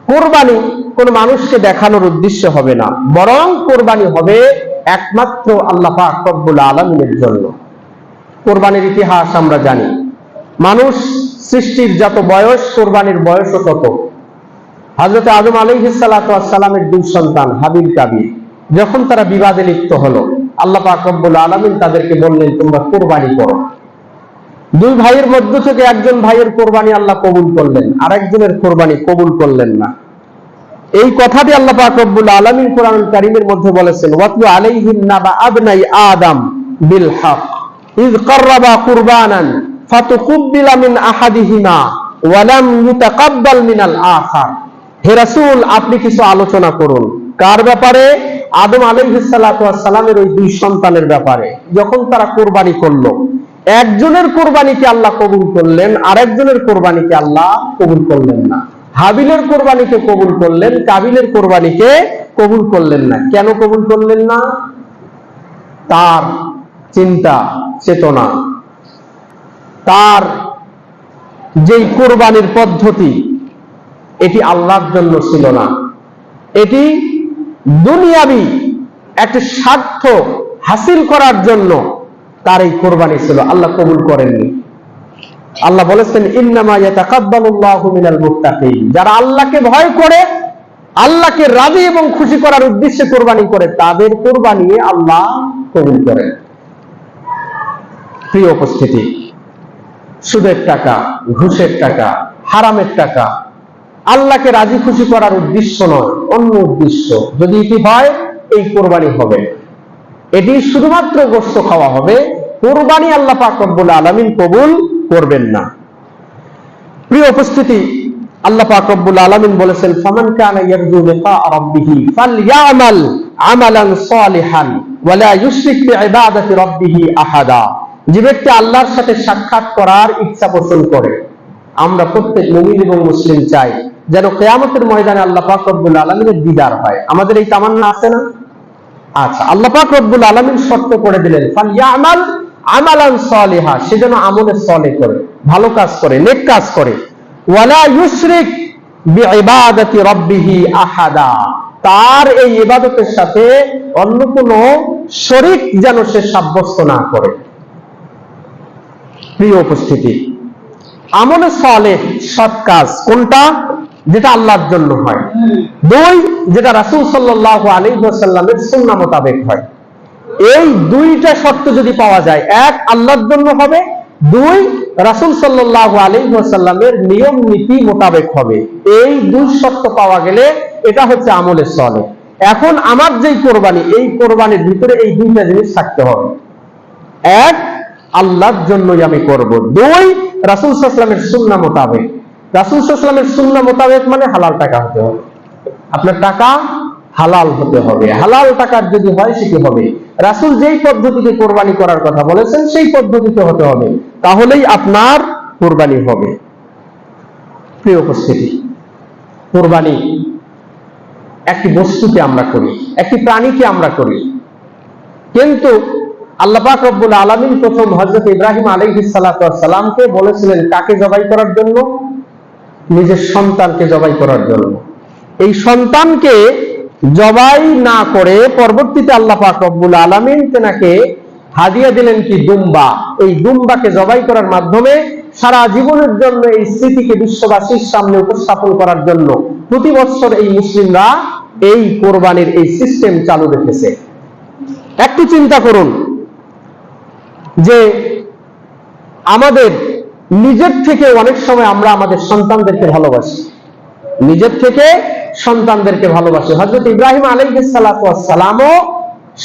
কুরবানি কোনো মানুষকে দেখানোর উদ্দেশ্য হবে না, বরং কুরবানি হবে একমাত্র আল্লাহ পাক রব্বুল আলামিনের জন্য। কুরবানির ইতিহাস আমরা জানি। মানুষ সৃষ্টির যত বয়স, কুরবানির বয়সও তত। হযরত আদম আলাইহিস সালাতু ওয়াস সালামের দুই সন্তান হাবিল কাবিল, যখন তারা বিবাদে লিপ্ত হলো, আল্লাহ পাক রব্বুল আলামিন তাদেরকে বললেন, তোমরা কুরবানি করো। দুই ভাইয়ের মধ্য থেকে একজন ভাইয়ের কোরবানি আল্লাহ কবুল করলেন, আরেকজনের কোরবানি কবুল করলেন না। এই কথাটি আল্লাহ পাক রব্বুল আলামিন কোরআনুল কারীমের মধ্যে বলেছেন, ওয়াতলু আলাইহিম নাবা আবনাই আদম বিল হক ইয কাররাবা কুরবানান ফাতুকুব্বিলা মিন আহাদিহিমা ওয়া লাম ইউতাকাব্বাল মিনাল আখার। হে রাসূল, আপনি কিছু আলোচনা করুন। কার ব্যাপারে? আদম আলাইহিস সালাতু ওয়াস সালামের ওই দুই সন্তানের ব্যাপারে। যখন তারা কুরবানি করলো, একজনের কোরবানিকে আল্লাহ কবুল করলেন, আরেকজনের কোরবানিকে আল্লাহ কবুল করলেন না। হাবিলের কোরবানিকে কবুল করলেন, কাবিলের কোরবানিকে কবুল করলেন না। কেন কবুল করলেন না? তার চিন্তা চেতনা, তার যেই কোরবানির পদ্ধতি, এটি আল্লাহর জন্য ছিল না, এটি দুনিয়াবি একটা স্বার্থ হাসিল করার জন্য তার এই কোরবানি ছিল। আল্লাহ কবুল করেননি। আল্লাহ বলেছেন, ইন্নামা ইয়াতাকাব্বালুল্লাহু মিনাল মুত্তাকিন। যারা আল্লাহকে ভয় করে, আল্লাহকে রাজি এবং খুশি করার উদ্দেশ্যে কোরবানি করে, তাদের কোরবানি আল্লাহ কবুল করেন। প্রিয় উপস্থিতি, সুদের টাকা, ঘুষের টাকা, হারামের টাকা আল্লাহকে রাজি খুশি করার উদ্দেশ্য নয়, অন্য উদ্দেশ্য যদি এটি হয়, এই কোরবানি হবে। এটি শুধুমাত্র গোশত খাওয়া হবে, কোরবানি আল্লাহ পাক রব্বুল আলামিন কবুল করবেন না। প্রিয় উপস্থিতি, আল্লাহ পাক রব্বুল আলামিন বলেছেন, ফামান কানা ইয়ারজু লিকা রাব্বিহি ফালইয়ামাল আমালান সালিহান ওয়া লা ইউশরিক বিইবাদাতি রাব্বিহি আহাদা। যে ব্যক্তি আল্লাহর সাথে সাক্ষাৎ করার ইচ্ছা পোষণ করে, আমরা প্রত্যেক মুমিন এবং মুসলিম চাই যেন কিয়ামতের ময়দানে আল্লাহ পাক রব্বুল আলামিনের দিদার হয়। আমাদের এই তামান্না আছে না? আচ্ছা, আল্লাহ পাক রব্বুল আলামিন শর্ত করে দিলেন, ফালইয়ামাল আমালান সালিহা, সে যেন আমলে সালেহ করে, ভালো কাজ করে, নেক কাজ করে। ওয়ালা ইউশরিক বিইবাদাতি রাব্বিহি আহাদা, তার এই ইবাদতের সাথে অন্য কোনো শরীক যেন সে সাব্যস্ত না করে। প্রিয় উপস্থিতি, আমলে সালেহ, সৎ কাজ কোনটা? যেটা আল্লাহর জন্য হয়। দুই, যেটা রাসূল সাল্লাল্লাহু আলাইহি ওয়াসাল্লামের সুন্নাহ মোতাবেক হয়। এই দুইটা শর্ত যদি পাওয়া যায়, এক আল্লাহর জন্য হবে, দুই রাসূল সাল্লাল্লাহু আলাইহি ওয়াসাল্লামের নিয়ম নীতি মোতাবেক হবে। এই দুই শর্ত পাওয়া গেলে এটা হচ্ছে আমলে সালেহ। এখন আমার যেই কোরবানি, এই কোরবানির ভিতরে এই দুইটা জিনিস থাকতে হবে। এক, আল্লাহর জন্যই আমি করব। দুই, রাসূল সাল্লাল্লাহু আলাইহি ওয়াসাল্লামের সুন্নাহ মোতাবেক। রাসূল সাল্লাল্লাহু আলাইহি ওয়াসাল্লামের সুন্নাহ মোতাবেক মানে হালাল টাকা হতে হবে, আপনার টাকা হালাল হতে হবে। হালাল টাকার যদি হয় সেটি হবে। রাসূল যেই পদ্ধতিতে কোরবানি করার কথা বলেছেন সেই পদ্ধতিতে হতে হবে, তাহলেই আপনার কোরবানি হবে। প্রিয় উপস্থিতি, কোরবানি একটি বস্তুকে আমরা করি, একটি প্রাণীকে আমরা করি, কিন্তু আল্লাহ পাক রব্বুল আলামিন প্রথম হযরত ইব্রাহিম আলাইহিস সালাতু ওয়াস সালামকে বলেছিলেন কাকে জবাই করার জন্য? নিজের সন্তানকে জবাই করার জন্য। এই সন্তানকে জবাই না করে পরবর্তীতে আল্লাহ পাক রব্বুল আলামিন তেনাকে হাদিয়া দিলেন কি? দুম্বা। এই দুম্বাকে জবাই করার মাধ্যমে সারা জীবনের জন্য এই স্মৃতিকে বিশ্ববাসীর সামনে উপস্থাপন করার জন্য প্রতি বছর এই মুসলিমরা এই কোরবানির এই সিস্টেম চালু রেখেছে। একটু চিন্তা করুন যে আমাদের নিজের থেকে অনেক সময় আমরা আমাদের সন্তানদেরকে ভালোবাসি, নিজের থেকে সন্তানদেরকে ভালোবাসি। হযরত ইব্রাহিম আলাইহিস সালাতু ওয়াস সালামও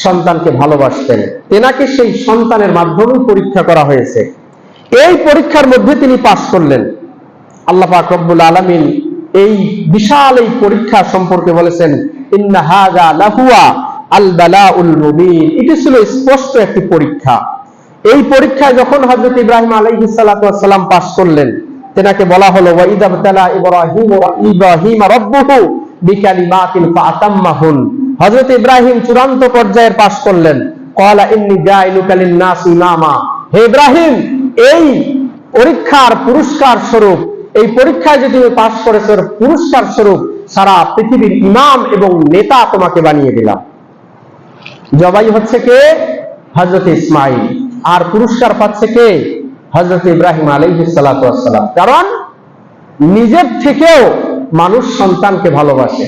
সন্তানকে ভালোবাসতেন। তেনাকে সেই সন্তানের মাধ্যমে পরীক্ষা করা হয়েছে। এই পরীক্ষার মধ্যে তিনি পাস করলেন। আল্লাহ পাক রব্বুল আলামিন এই বিশাল এই পরীক্ষা সম্পর্কে বলেছেন, ইন্না হাযা লাহুয়া আল বালাউল মুবিন, এটি ছিল স্পষ্ট একটি পরীক্ষা। এই পরীক্ষায় যখন হযরত ইব্রাহিম আলাইহিস সালাতু ওয়াস সালাম পাস করলেন, তেনাকে বলা হলো ওয়া ইযা বতালা ইব্রাহিম রাব্বুহু বিকালিমাতিন ফাআতাম্মাহুন। হযরত ইব্রাহিম চূড়ান্ত পর্যায়ের পাস করলেন। ক্বালা ইন্নী জাইলুকা লিন-নাস ইমামা, হে ইব্রাহিম, এই পরীক্ষার পুরস্কার স্বরূপ, এই পরীক্ষায় যে তুমি পাস করেছো পুরস্কার স্বরূপ সারা পৃথিবীর ইমাম এবং নেতা তোমাকে বানিয়ে দিলাম। জবাই হচ্ছে কে? হযরত ইসমাঈল। আর পুরস্কার পাচ্ছে কে? হযরত ইব্রাহিম আলাইহিস সালাতু ওয়াস সালাম। কারণ নিজের থেকেও মানুষ সন্তানকে ভালোবাসে।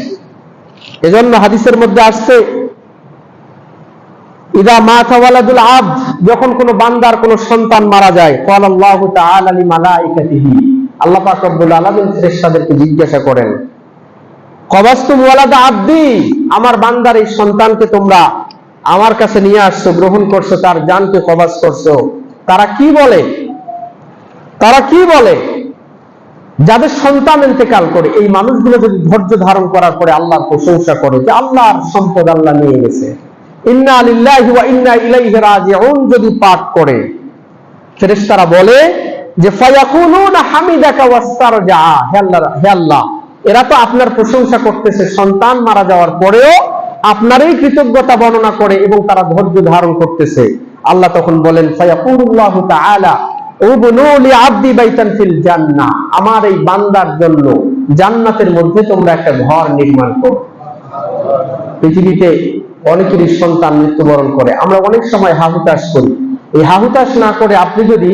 এজন্য হাদিসের মধ্যে আসছে, ইদা মাতা ওয়ালাদুল আবদ, যখন কোন বান্দার কোন সন্তান মারা যায়, ক্বালাল্লাহু তাআলা লিমালাইকাতিহি, আল্লাহ পাক রব্বুল আলামিন ফেরেশতাদেরকে জিজ্ঞাসা করেন, কবাসতুম ওয়ালাদা আবদি, আমার বান্দার এই সন্তানকে তোমরা আমার কাছে নিয়ে আসছো, গ্রহণ করছো, তার জানকে কবাস করছো। তারা কি বলে? তারা কি বলে? যাদের সন্তান ইন্তেকাল করে, এই মানুষগুলো যদি ধৈর্য ধারণ করার পরে আল্লাহর প্রশংসা করে যে আল্লাহর সম্পদ আল্লাহ নিয়ে গেছে, ইন্না লিল্লাহি ওয়া ইন্না ইলাইহি রাজিউন যদি পাঠ করে, ফেরেশতারা বলে যে ফায়াকুলুনা হামিদাকা ওয়াস্তারজা, হে আল্লাহ, এরা তো আপনার প্রশংসা করতেছে, সন্তান মারা যাওয়ার পরেও আপনারই কৃতজ্ঞতা বর্ণনা করে এবং তারা ধৈর্য ধারণ করতেছে। আল্লাহ তখন বলেন, ফায়াকুলুল্লাহু তাআলা উবনু লিআবদি বাইতান ফিল জান্নাহ, আমার এই বান্দার জন্য জান্নাতের মধ্যে তোমরা একটা ঘর নির্মাণ করো। পৃথিবীতে অনেকেরই সন্তান মৃত্যুবরণ করে, আমরা অনেক সময় হাহুতাশ করি। এই হাহুতাশ না করে আপনি যদি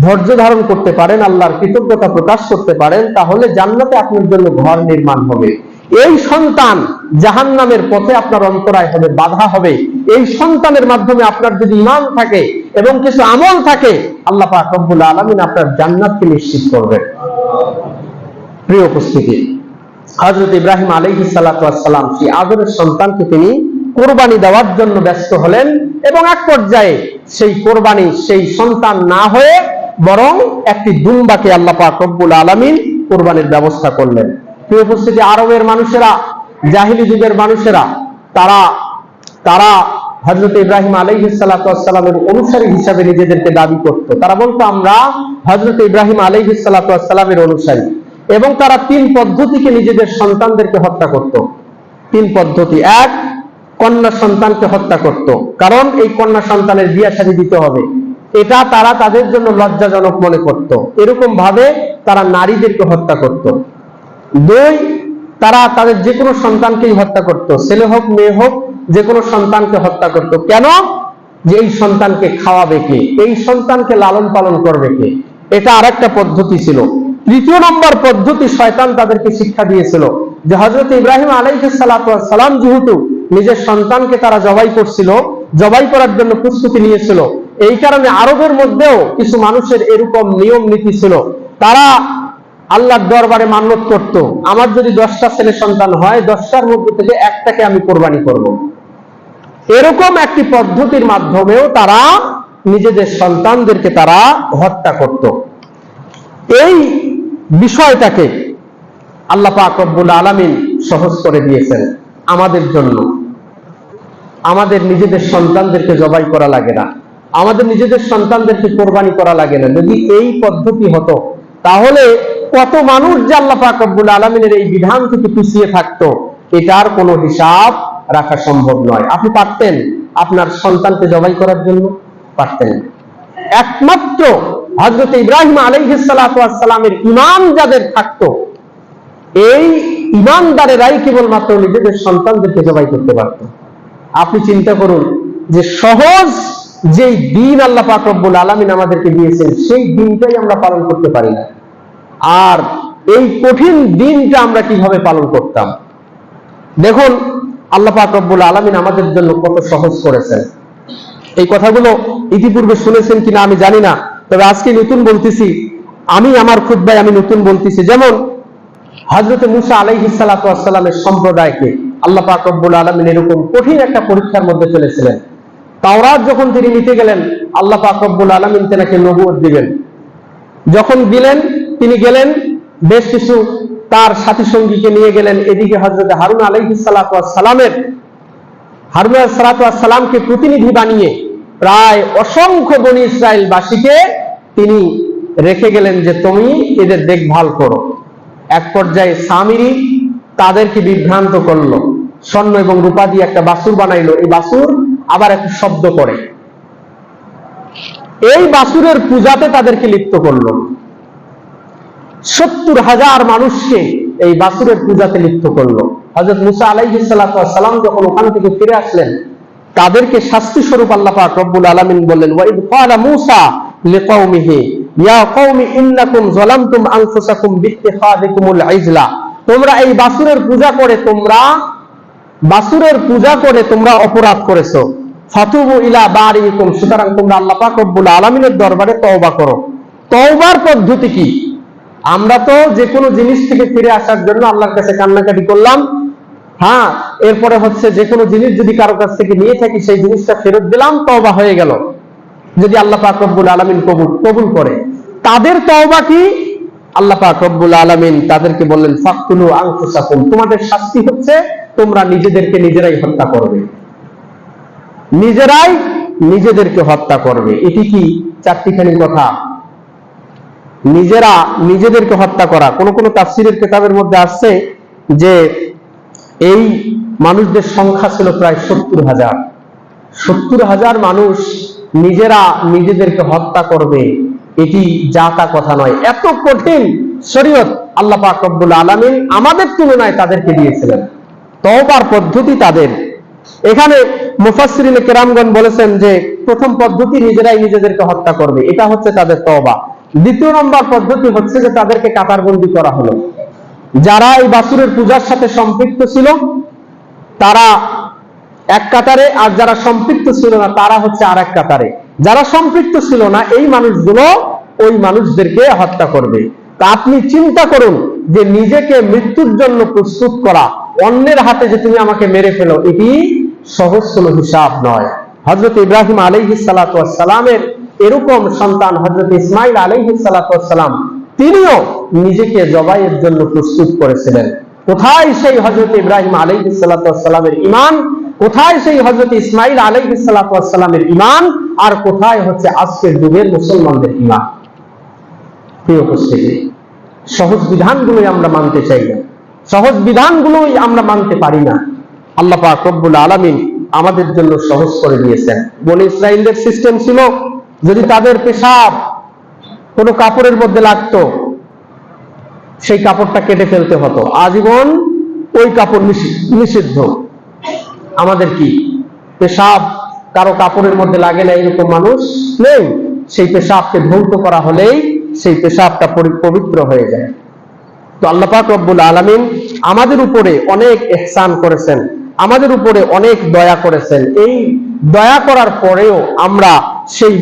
ধৈর্য ধারণ করতে পারেন, আল্লাহর কৃতজ্ঞতা প্রকাশ করতে পারেন, তাহলে জান্নাতে আপনার জন্য ঘর নির্মাণ হবে। এই সন্তান জাহান্নামের পথে আপনার অন্তরায় হবে, বাধা হবে। এই সন্তানের মাধ্যমে আপনার যদি ঈমান থাকে এবং কিছু আমল থাকে, আল্লাহ পাক রব্বুল আলামিন আপনার জান্নাতকে নিশ্চিত করবেন। প্রিয় উপস্থিতি, হযরত ইব্রাহিম আলাইহিস সালাতু ওয়াস সালাম সেই আদরের সন্তানকে তিনি কুরবানি দেওয়ার জন্য ব্যস্ত হলেন এবং এক পর্যায়ে সেই কুরবানি সেই সন্তান না হয়ে বরং একটি দুম্বাকে আল্লাহ পাক রব্বুল আলামিন কুরবানির ব্যবস্থা করলেন। প্রিয় উপস্থিতি, আরবের মানুষেরা, জাহিলি যুগের মানুষেরা, তারা হযরত ইব্রাহিম আলাইহিস সালাতু ওয়াস সালামের অনুসারী হিসাবে নিজেদেরকে দাবি করত। তারা বলতো আমরা হযরত ইব্রাহিম আলাইহিস সালাতু ওয়াস সালামের অনুসারী, এবং তারা তিন পদ্ধতিকে নিজেদের সন্তানদেরকে হত্যা করত। তিন পদ্ধতি। এক, কন্যা সন্তানকে হত্যা করত, কারণ এই কন্যা সন্তানের বিয়ে শাদী দিতে হবে, এটা তারা তাদের জন্য লজ্জাজনক মনে করত। এরকম ভাবে তারা নারীদেরকে হত্যা করত। দুই, তারা তাদের যে কোনো সন্তানকেই হত্যা করত, ছেলে হোক মেয়ে হোক, যে কোনো সন্তানকে হত্যা করত। কেন? যে এই সন্তানকে খাওয়াবে কে, এই সন্তানকে লালন পালন করবে কে, এটা আরেকটা পদ্ধতি ছিল। তৃতীয় নম্বর পদ্ধতি শয়তান তাদেরকে শিক্ষা দিয়েছিল যে হযরত ইব্রাহিম আলাইহিস সালাতু ওয়াস সালাম যেহেতু নিজের সন্তানকে তারা জবাই করছিল, জবাই করার জন্য প্রস্তুতি নিয়েছিল, এই কারণে আরবের মধ্যেও কিছু মানুষের এরকম নিয়ম নীতি ছিল। তারা আল্লাহর দরবারে মান্নত করত, আমার যদি 10টা ছেলে সন্তান হয়, 10টার মধ্যে থেকে একটাকে আমি কোরবানি করব। এরকম একটি পদ্ধতির মাধ্যমেও তারা নিজেদের সন্তানদেরকে তারা হত্যা করত। এই বিষয়টাকে আল্লাহ পাক রব্বুল আলামিন সহজ করে দিয়েছেন আমাদের জন্য। আমাদের নিজেদের সন্তানদেরকে জবাই করা লাগে না, আমাদের নিজেদের সন্তানদেরকে কোরবানি করা লাগে না। যদি এই পদ্ধতি হতো, তাহলে কত মানুষ যে আল্লাহ পাক রব্বুল আলামিনের এই বিধান থেকে পিছিয়ে থাকতো, এটার কোনো হিসাব রাখা সম্ভব নয়। আপনি পারতেন আপনার সন্তানকে জবাই করার জন্য? পারতেন। একমাত্র হযরত ইব্রাহিম আলাইহিস সালাতু ওয়াস সালামের ঈমান যাদের থাকতো, এই ঈমানদারেরাই কেবলমাত্র নিজেদের সন্তানদেরকে জবাই করতে পারত। আপনি চিন্তা করুন যে সহজ যেই দিন আল্লাহ পাক রব্বুল আলামিন আমাদেরকে দিয়েছেন, সেই দিনটাই আমরা পালন করতে পারি না। আর এই কঠিন দিনটা আমরা কিভাবে পালন করতাম? দেখুন আল্লাহ পাক রব্বুল আলামিন আমাদের জন্য কত সহজ করেছেন। এই কথাগুলো ইতিপূর্বে শুনেছেন কিনা আমি জানি না, তবে আজকে নতুন বলতেছি, আমি আমার খুতবায় আমি নতুন বলতেছি। যেমন হযরত মুসা আলাইহিস সালাতু ওয়াস সালামের সম্প্রদায়কে আল্লাহ পাক রব্বুল আলামিন এরকম কঠিন একটা পরীক্ষার মধ্যে ফেলেছিলেন। তাওরাত যখন তিনি নিতে গেলেন, আল্লাহ পাক রব্বুল আলামিন তাকে নবুয়ত দিবেন। যখন দিলেন, তিনি গেলেন, বেশ কিছু তার সাথী সঙ্গীকে নিয়ে গেলেন। এদিকে হযরত হারুন আলাইহিস সালামকে প্রতিনিধি বানিয়ে প্রায় অসংখ্য বনী ইসরাইল বাসীকে তিনি রেখে গেলেন যে তুমি এদের দেখভাল করো। এক পর্যায়ে সামিরি তাদেরকে বিভ্রান্ত করলো, স্বর্ণ এবং রূপা দিয়ে একটা বাছুর বানাইলো। এই বাছুর আবার একটু শব্দ করে, এই বাছুরের পূজাতে তাদেরকে লিপ্ত করলো। 70,000 মানুষকে এই বাছুরের পূজাতে লিপ্ত করলো। হযরত মুসা আলাইহিস সালাম যখন ওখান থেকে ফিরে আসলেন, তাদেরকে শাস্তি স্বরূপ আল্লাহ পাক রব্বুল আলামিন বললেন, ওয়া ইদ ক্বালা মুসা লিকওমিহি ইয়া কওমি ইন্নাকুম যালামতুম আনফুসাকুম বিত্তিখাযিকুমুল ইজলা, তোমরা এই বাছুরের পূজা করে তোমরা অপরাধ করেছো। ফাতুবু ইলা বারিকুম, সুতরাং তোমরা আল্লাহ পাক রব্বুল আলামিনের দরবারে তওবা করো। তওবার পদ্ধতি কি? আমরা তো যে কোনো জিনিস থেকে ফিরে আসার জন্য আল্লাহর কাছে কান্নাকাটি করলাম, হ্যাঁ, এরপরে হচ্ছে যে কোনো জিনিস যদি কারো কাছ থেকে নিয়ে থাকি সেই জিনিসটা ফেরত দিলাম, তওবা হয়ে গেল। যদি আল্লাহ পাক রব্বুল আলামিন কবুল করে। তাদের তওবা কি? আল্লাহ পাক রব্বুল আলামিন তাদেরকে বললেন, ফাকতুলু আনফুসাকুম, তোমাদের শাস্তি হচ্ছে তোমরা নিজেদেরকে নিজেরাই হত্যা করবে, নিজেরাই নিজেদেরকে হত্যা করবে। এটি কি চারটিখানি কথা? নিজেরা নিজেদেরকে হত্যা করা। কোন কোন তাফসীরের কিতাবের মধ্যে আসছে যে এই মানুষদের সংখ্যা ছিল প্রায় 70,000। 70,000 মানুষ নিজেরা নিজেদেরকে হত্যা করবে, এটি যা তা কথা নয়। এত কঠিন শরীয়ত আল্লাহ পাক রব্বুল আলামিন আমাদের তুলনায় তাদেরকে দিয়েছিলেন। তওবার পদ্ধতি তাদের। এখানে মুফাসসিরিনে কেরামগণ বলেছেন যে প্রথম পদ্ধতি নিজেরাই নিজেদেরকে হত্যা করবে, এটা হচ্ছে তাদের তওবা। দ্বিতীয় নম্বর পদ্ধতি হচ্ছে যে তাদেরকে কাতারবন্দি করা হলো। যারা এই বাছুরের পূজার সাথে সম্পৃক্ত ছিল তারা এক কাতারে, আর যারা সম্পৃক্ত ছিল না তারা হচ্ছে আর এক কাতারে। যারা সম্পৃক্ত ছিল না এই মানুষগুলো ওই মানুষদেরকে হত্যা করবে। তা আপনি চিন্তা করুন যে নিজেকে মৃত্যুর জন্য প্রস্তুত করা, অন্যের হাতে যে তুমি আমাকে মেরে ফেলো, এটি সহজ কোনো হিসাব নয়। হযরত ইব্রাহিম আলাইহিস সালামের এরকম সন্তান হযরত ইসমাইল আলাইহিস সালাম, তিনিও নিজেকে জবাইয়ের জন্য প্রস্তুত করেছিলেন। কোথায় সেই হযরত ইব্রাহিম আলাইহিস সালামের ঈমান, কোথায় সেই হযরত ইসমাইল আলাইহিস সালামের ঈমান, আর কোথায় হচ্ছে আজকের যুগের মুসলমানদের ঈমান? প্রিয় উপস্থিতি, সহজ বিধানগুলোই আমরা মানতে চাই না, সহজ বিধানগুলোই আমরা মানতে পারি না। আল্লাহ পাক রব্বুল আলামিন আমাদের জন্য সহজ করে দিয়েছেন। বনী ইসরাইলদের সিস্টেম ছিল, যদি তাদের পেশাব কোনো কাপড়ের মধ্যে লাগতো, সেই কাপড়টা কেটে ফেলতে হতো, আজীবন ওই কাপড় নিষিদ্ধ। আমাদের কি পেশাব কারো কাপড়ের মধ্যে লাগে না এরকম মানুষ নেই। সেই পেশাবকে ধৌত করা হলেই সেই পেশাবটা পবিত্র হয়ে যায়। তো আল্লাহ পাক রব্বুল আলামিন আমাদের উপরে অনেক ইহসান করেছেন, আমাদের উপরে অনেক দয়া করেছেন। এই দয়া করার পরেও আমরা সেই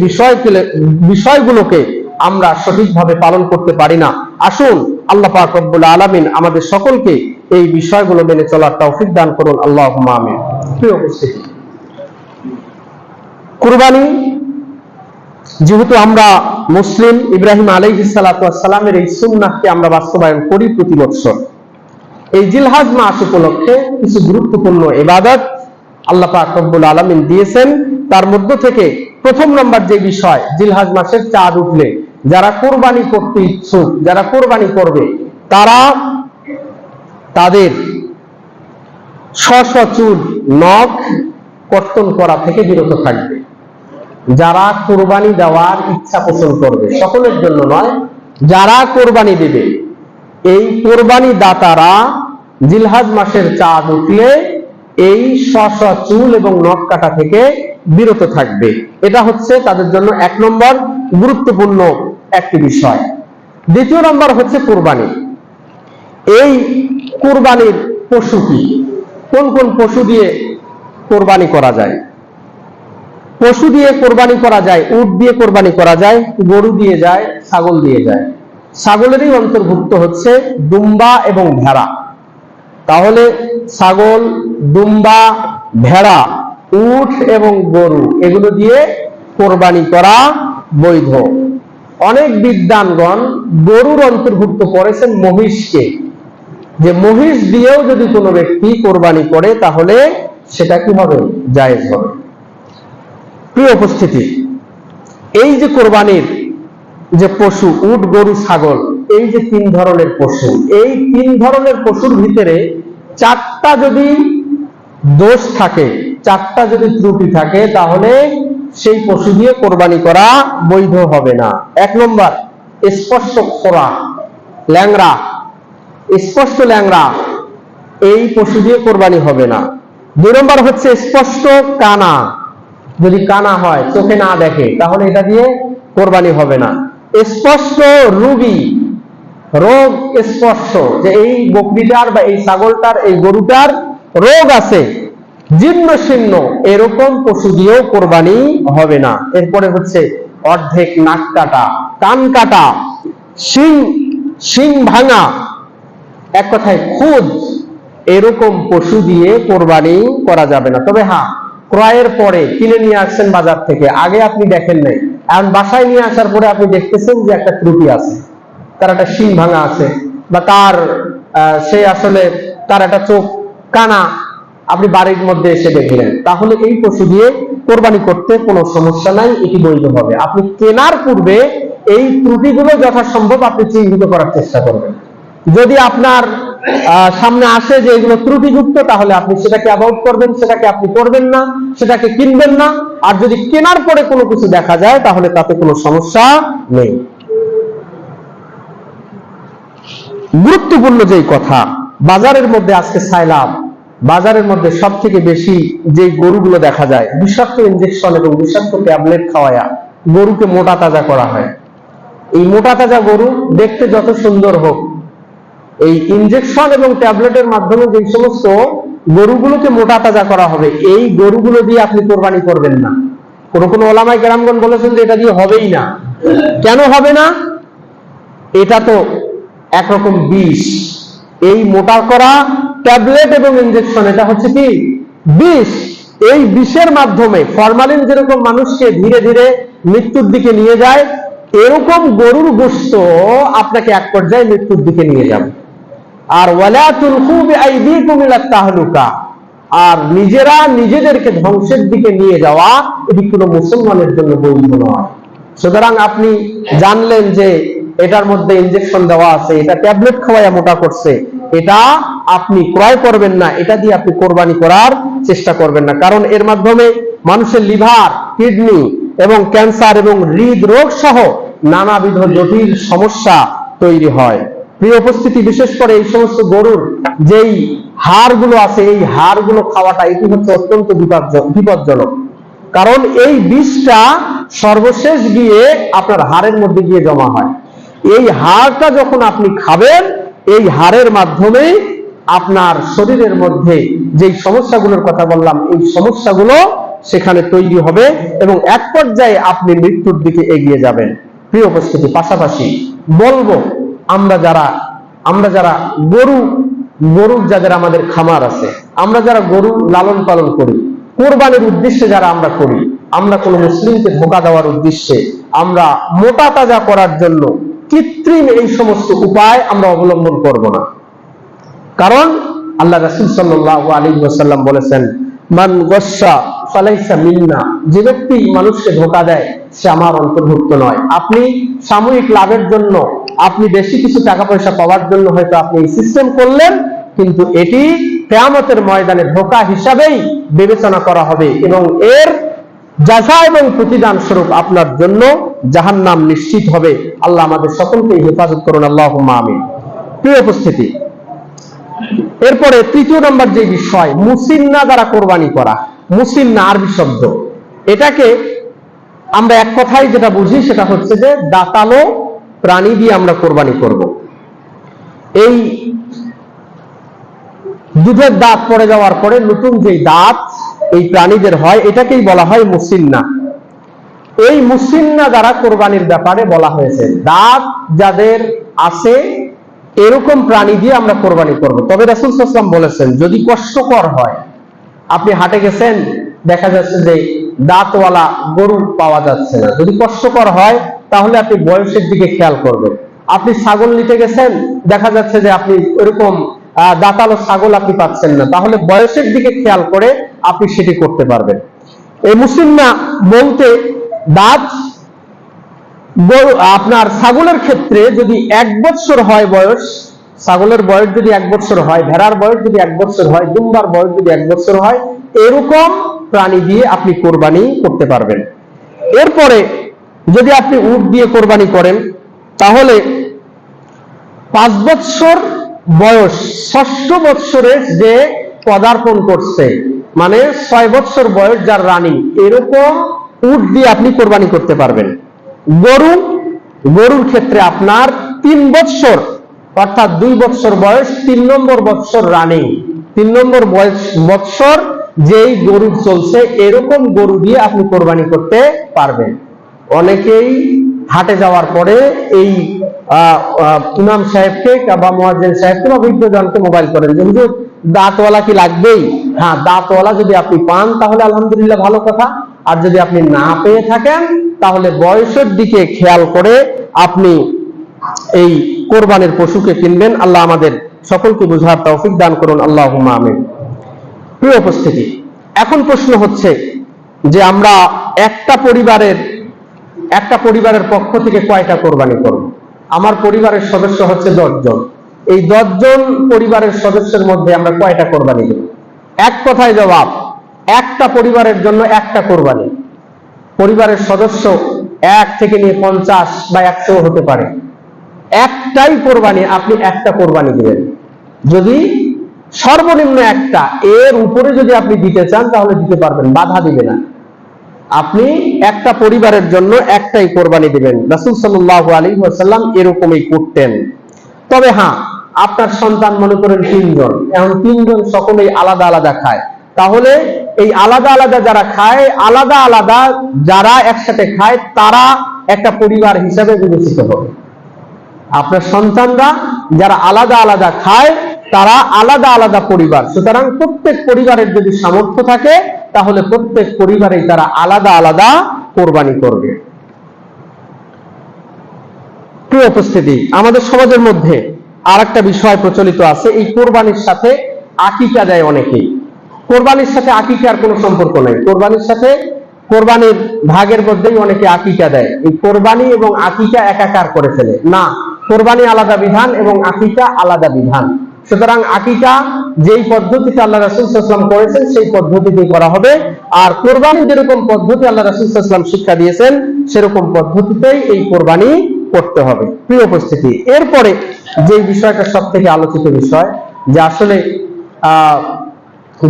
বিষয়গুলোকে আমরা সঠিকভাবে পালন করতে পারি না। আসুন আল্লাহ পাক রব্বুল আলামিন আমাদের সকলকে এই বিষয়গুলো মেনে চলার তৌফিক দান করুন, আল্লাহুম্মা আমিন। প্রিয় উপস্থিতি, কুরবানি যেহেতু আমরা মুসলিম, ইব্রাহিম আলাইহিস সালামের এই সুন্নাহকে আমরা বাস্তবায়ন করি প্রতি বছর। এই জিলহজ মাস উপলক্ষে কিছু গুরুত্বপূর্ণ ইবাদত আল্লাহ পাক রব্বুল আলামিন দিয়েছেন। তার মধ্য থেকে প্রথম নম্বর যে বিষয়, জিলহজ মাসের চাঁদ উঠলে যারা কোরবানি করতে ইচ্ছুক, যারা কোরবানি করবে, তারা তাদের চুল নখ কর্তন করা থেকে বিরত থাকবে। যারা কোরবানি দেওয়ার ইচ্ছা পোষণ করবে, সকলের জন্য নয়, যারা কোরবানি দেবে, এই কোরবানি দাতারা জিলহজ মাসের চাঁদ উঠলে এই চুল এবং নখ কাটা থেকে বিরত থাকবে। এটা হচ্ছে তাদের জন্য এক নম্বর গুরুত্বপূর্ণ একটি বিষয়। দ্বিতীয় নম্বর হচ্ছে কোরবানি। এই কোরবানির পশু কি, কোন কোন পশু দিয়ে কোরবানি করা যায়? পশু দিয়ে কোরবানি করা যায়, উট দিয়ে কোরবানি করা যায়, গরু দিয়ে যায়, ছাগল দিয়ে যায়। ছাগলেরই অন্তর্ভুক্ত হচ্ছে দুম্বা এবং ভেড়া। তাহলে ছাগল, দুম্বা, ভেড়া, উট এবং গরু, এগুলো দিয়ে কোরবানি করা বৈধ। অনেক বিদ্বানগণ গরুর অন্তর্ভুক্ত করেছেন মহিষকে, যে মহিষ দিয়েও যদি কোনো ব্যক্তি কোরবানি করে তাহলে সেটা কি হবে? জায়েজ হবে। প্রিয় উপস্থিতি, এই যে কোরবানির যে পশু, উট, গরু, ছাগল, এই যে 3 ধরনের পশু, এই 3 ধরনের পশুর ভিতরে 4টা যদি দোষ থাকে, 4টা যদি ত্রুটি থাকে, তাহলে সেই পশু দিয়ে কোরবানি করা বৈধ হবে না। 1 নম্বর, স্পষ্ট খোরা, ল্যাংড়া, স্পষ্ট ল্যাংড়া, এই পশু দিয়ে কোরবানি হবে না। 2 নম্বর হচ্ছে স্পষ্ট কানা, যদি কানা হয়, চোখে না দেখে, তাহলে এটা দিয়ে কোরবানি হবে না। স্পষ্ট রোগী, রোগ স্পষ্ট, যে এই বকরিটার বা এই ছাগলটার, এই গরুটার রোগ আছে, জীর্ণ শীর্ণ, এরকম পশু দিয়েও কোরবানি হবে না। এরপরে হচ্ছে অর্ধেক নাক কাটা, কান কাটা, শিং ভাঙা, এক কথায় খুদ, এরকম পশু দিয়ে কোরবানি করা যাবে না। তবে হ্যাঁ, ক্রয়ের পরে কিনে নিয়ে আসছেন বাজার থেকে, আগে আপনি দেখেন নাই, এখন বাসায় নিয়ে আসার পরে আপনি দেখতেছেন যে একটা ত্রুটি আছে, তার একটা শিং ভাঙা আছে, বা তার সে আসলে তার একটা চোখ কানা, আপনি বাড়ির মধ্যে এসে দেখলেন, তাহলে এই পশু দিয়ে কোরবানি করতে কোনো সমস্যা নাই, এটি বৈধ হবে। আপনি কেনার পূর্বে এই ত্রুটিগুলো যথাসম্ভব আপনি চিহ্নিত করার চেষ্টা করবেন। যদি আপনার সামনে আসে যে এগুলো ত্রুটিযুক্ত, তাহলে আপনি সেটাকে অ্যাভয়েড করবেন, সেটাকে আপনি করবেন না, সেটাকে কিনবেন না। আর যদি কেনার পরে কোনো কিছু দেখা যায়, তাহলে তাতে কোনো সমস্যা নেই। গুরুত্বপূর্ণ যেই কথা, বাজারের মধ্যে আজকে সাইলাব, বাজারের মধ্যে সব থেকে বেশি যে গরুগুলো দেখা যায়, বিষাক্ত ইনজেকশন এবং বিষাক্ত ট্যাবলেট খাওয়ায়া গরুকে মোটা তাজা করা হয়। এই মোটা তাজা গরু দেখতে যত সুন্দর হোক, এই ইনজেকশন এবং ট্যাবলেটের মাধ্যমে যে সমস্ত গরুগুলোকে মোটা তাজা করা হবে, এই গরুগুলো দিয়ে আপনি কোরবানি করবেন না। কোন ওলামায়ে কেরামগণ বলেছেন যে এটা দিয়ে হবেই না। কেন হবে না? এটা তো একরকম বিষ। এই মোটা করা ট্যাবলেট এবং ইনজেকশন, এটা হচ্ছে কি বিষ। এই বিষের মাধ্যমে ফরমালিন যেরকম মানুষকে ধীরে ধীরে মৃত্যুর দিকে নিয়ে যায়, এরকম গরুর গোশত আপনাকে এক পর্যায়ে মৃত্যুর দিকে নিয়ে যাবে। আর ওয়ালা তুলকু বিআইদিকুম ইলা তাহলুকা, আর নিজেরা নিজেদেরকে ধ্বংসের দিকে নিয়ে যাওয়া, এটি কোনো মুসলমানের জন্য বৈধ নয়। সুতরাং আপনি জানলেন যে এটার মধ্যে ইনজেকশন দেওয়া আছে, এটা ট্যাবলেট খাওয়ায়া মোটা করছে, এটা আপনি ক্রয় করবেন না, এটা দিয়ে আপনি কোরবানি করার চেষ্টা করবেন না। কারণ এর মাধ্যমে মানুষের লিভার, কিডনি এবং ক্যান্সার এবং হৃদরোগ সহ নানাবিধ জটিল সমস্যা তৈরি হয়। প্রিয় উপস্থিতি, বিশেষ করে এই সমস্ত গরুর যেই হাড়গুলো আছে, এই হাড়গুলো খাওয়াটা এটি হচ্ছে অত্যন্ত বিপজ্জনক। কারণ এই বিষটা সর্বশেষ গিয়ে আপনার হাড়ের মধ্যে গিয়ে জমা হয়। এই হাড়টা যখন আপনি খাবেন, এই হাড়ের মাধ্যমে আপনার শরীরের মধ্যে যেই সমস্যাগুলোর কথা বললাম, এই সমস্যাগুলো সেখানে তৈরি হবে এবং এক পর্যায়ে আপনি মৃত্যুর দিকে এগিয়ে যাবেন। প্রিয় উপস্থিতি, পাশাপাশি বলবো, আমরা যারা গরুর যাদের আমাদের খামার আছে, আমরা যারা গরু লালন পালন করি, কোরবানির উদ্দেশ্যে যারা আমরা করি, আমরা কোনো মুসলিমকে ধোঁকা দেওয়ার উদ্দেশ্যে, আমরা মোটা তাজা করার জন্য কৃত্রিম এই সমস্ত উপায় আমরা অবলম্বন করব না। কারণ আল্লাহ রাসূল সাল্লাল্লাহু আলাইহি ওয়াসাল্লাম বলেছেন, মান গাশশা ফালাইসা মিন্না, যে ব্যক্তি মানুষকে ধোঁকা দেয় সে আমার অন্তর্ভুক্ত নয়। আপনি সাময়িক লাভের জন্য, আপনি বেশি কিছু টাকা পয়সা পাওয়ার জন্য হয়তো আপনি এই সিস্টেম করলেন, কিন্তু এটি কিয়ামতের ময়দানে ধোঁকা হিসাবেই বিবেচনা করা হবে এবং এর জাযা এবং প্রতিদান স্বরূপ আপনার জন্য জাহান্নাম নিশ্চিত হবে। আল্লাহ আমাদের সকলকে হেফাজত করুন, আল্লাহুম্মা আমিন। প্রিয় উপস্থিতি, এরপরে 3য় নম্বর যে বিষয়, মুসিন্না দ্বারা কোরবানি করা। মুসিন্না আরবি শব্দ, এটাকে আমরা এক কথায় যেটা বুঝি সেটা হচ্ছে যে দাঁতালো প্রাণী দিয়ে আমরা কোরবানি করব। এই দুধের দাঁত পড়ে যাওয়ার পরে নতুন যে দাঁত এই প্রাণীদের হয়, এটাকেই বলা হয় মুসিন্না। এই মুসিন্না দ্বারা কোরবানির ব্যাপারে বলা হয়েছে, দাঁত যাদের আছে এরকম প্রাণী দিয়ে আমরা কোরবানি করব। তবে রাসূল সাল্লাল্লাহু আলাইহি ওয়াসাল্লাম বলেছেন, যদি কষ্টকর হয়, আপনি হাটে গেছেন, দেখা যাচ্ছে যে দাঁতওয়ালা গরু পাওয়া যাচ্ছে না, যদি কষ্টকর হয় তাহলে আপনি বয়সের দিকে খেয়াল করবেন। আপনি ছাগল নিতে গেছেন, দেখা যাচ্ছে যে আপনি এরকম দাঁতালো ছাগল আপনি পাচ্ছেন না, তাহলে বয়সের দিকে খেয়াল করে আপনি সেটি করতে পারবেন। এই মুসলিমা বলতে দাঁত আপনার ছাগলের ক্ষেত্রে যদি 1 বছর হয় বয়স, ছাগলের বয়স যদি 1 বছর হয়, ভেড়ার বয়স যদি 1 বছর হয়, দুম্বার বয়স যদি 1 বছর হয়, এরকম প্রাণী দিয়ে আপনি কোরবানি করতে পারবেন। এরপরে যদি আপনি উট দিয়ে কোরবানি করেন, তাহলে 5 বছর বয়স, 6 বছরে যে পদার্পণ করছে, মানে 6 বছর বয়স যার রানী, এরকম উট দিয়ে আপনি কোরবানি করতে পারবেন। গরুর ক্ষেত্রে আপনার 3 বছর, অর্থাৎ 2 বছর বয়স, 3 নম্বর বছর রানী, 3 নম্বর বছর যেই গরু চলছে, এরকম গরু দিয়ে আপনি কোরবানি করতে পারবেন। অনেকেই হাটে যাওয়ার পরে এই ইমাম সাহেবকে বা মুয়াজ্জিন সাহেবকে বা বৃদ্ধজনকে মোবাইল করেন যে হুজুর দাঁতওয়ালা কি লাগবেই? হ্যাঁ, দাঁতওয়ালা যদি আপনি পান তাহলে আলহামদুলিল্লাহ, ভালো কথা। আর যদি আপনি না পেয়ে থাকেন তাহলে বয়সের দিকে খেয়াল করে আপনি এই কোরবানির পশুকে কিনবেন। আল্লাহ আমাদের সকলকে বুঝার তৌফিক দান করুন, আল্লাহুম্মা আমিন। প্রিয় উপস্থিতি, এখন প্রশ্ন হচ্ছে যে আমরা একটা পরিবারের পক্ষ থেকে কয়টা কোরবানি করব? আমার পরিবারের সদস্য হচ্ছে 10 জন। এই 10 জন পরিবারের সদস্যের মধ্যে আমরা কয়টা কোরবানি দেব? এক কথায় জবাব, একটা পরিবারের জন্য একটা কোরবানি। পরিবারের সদস্য 1 থেকে নিয়ে 50 বা 100 হতে পারে, একটাই কোরবানি, আপনি একটা কোরবানি দিবেন। যদি সর্বনিম্ন একটা, এর উপরে যদি আপনি দিতে চান তাহলে দিতে পারবেন, বাধা দিবে না। আপনি একটা পরিবারের জন্য একটাই কোরবানি দিবেন। রাসূল সাল্লাল্লাহু আলাইহি ওয়াসাল্লাম এরকমই করতেন। তবে হ্যাঁ, আপনার সন্তান মনে করেন 3 জন, এখন 3 জন সকলেই আলাদা আলাদা খায়, তাহলে এই আলাদা আলাদা যারা খায়, আলাদা আলাদা যারা একসাথে খায়, তারা একটা পরিবার হিসাবে বিবেচিত হবে। আপনার সন্তানরা যারা আলাদা আলাদা খায়, তারা আলাদা আলাদা পরিবার। সুতরাং প্রত্যেক পরিবারের যদি সামর্থ্য থাকে তাহলে প্রত্যেক পরিবারেই তারা আলাদা আলাদা কোরবানি করবে। প্রিয় উপস্থিতি, আমাদের সমাজের মধ্যে আর একটা বিষয় প্রচলিত আছে, এই কোরবানির সাথে আকিকা দেয় অনেকেই। কোরবানির সাথে আকিকার কোনো সম্পর্ক নেই। কোরবানির সাথে, কোরবানির ভাগের মধ্যেই অনেকে আকিকা দেয়। এই কোরবানি এবং আকিকা একাকার করে ফেলে। না, কোরবানি আলাদা বিধান এবং আকিকা আলাদা বিধান। সুতরাং আকিকা যেই পদ্ধতিতে আল্লাহ রাসূল সাল্লাল্লাহু আলাইহি ওয়াসাল্লাম করেছেন সেই পদ্ধতিতেই করা হবে, আর কোরবানি যেরকম পদ্ধতি আল্লাহ রাসূল সাল্লাল্লাহু আলাইহি ওয়াসাল্লাম শিক্ষা দিয়েছেন সেরকম পদ্ধতিতেই এই কোরবানি করতে হবে। প্রিয় উপস্থিতি, এরপরে যে বিষয়টা সবথেকে আলোচিত বিষয়, যে আসলে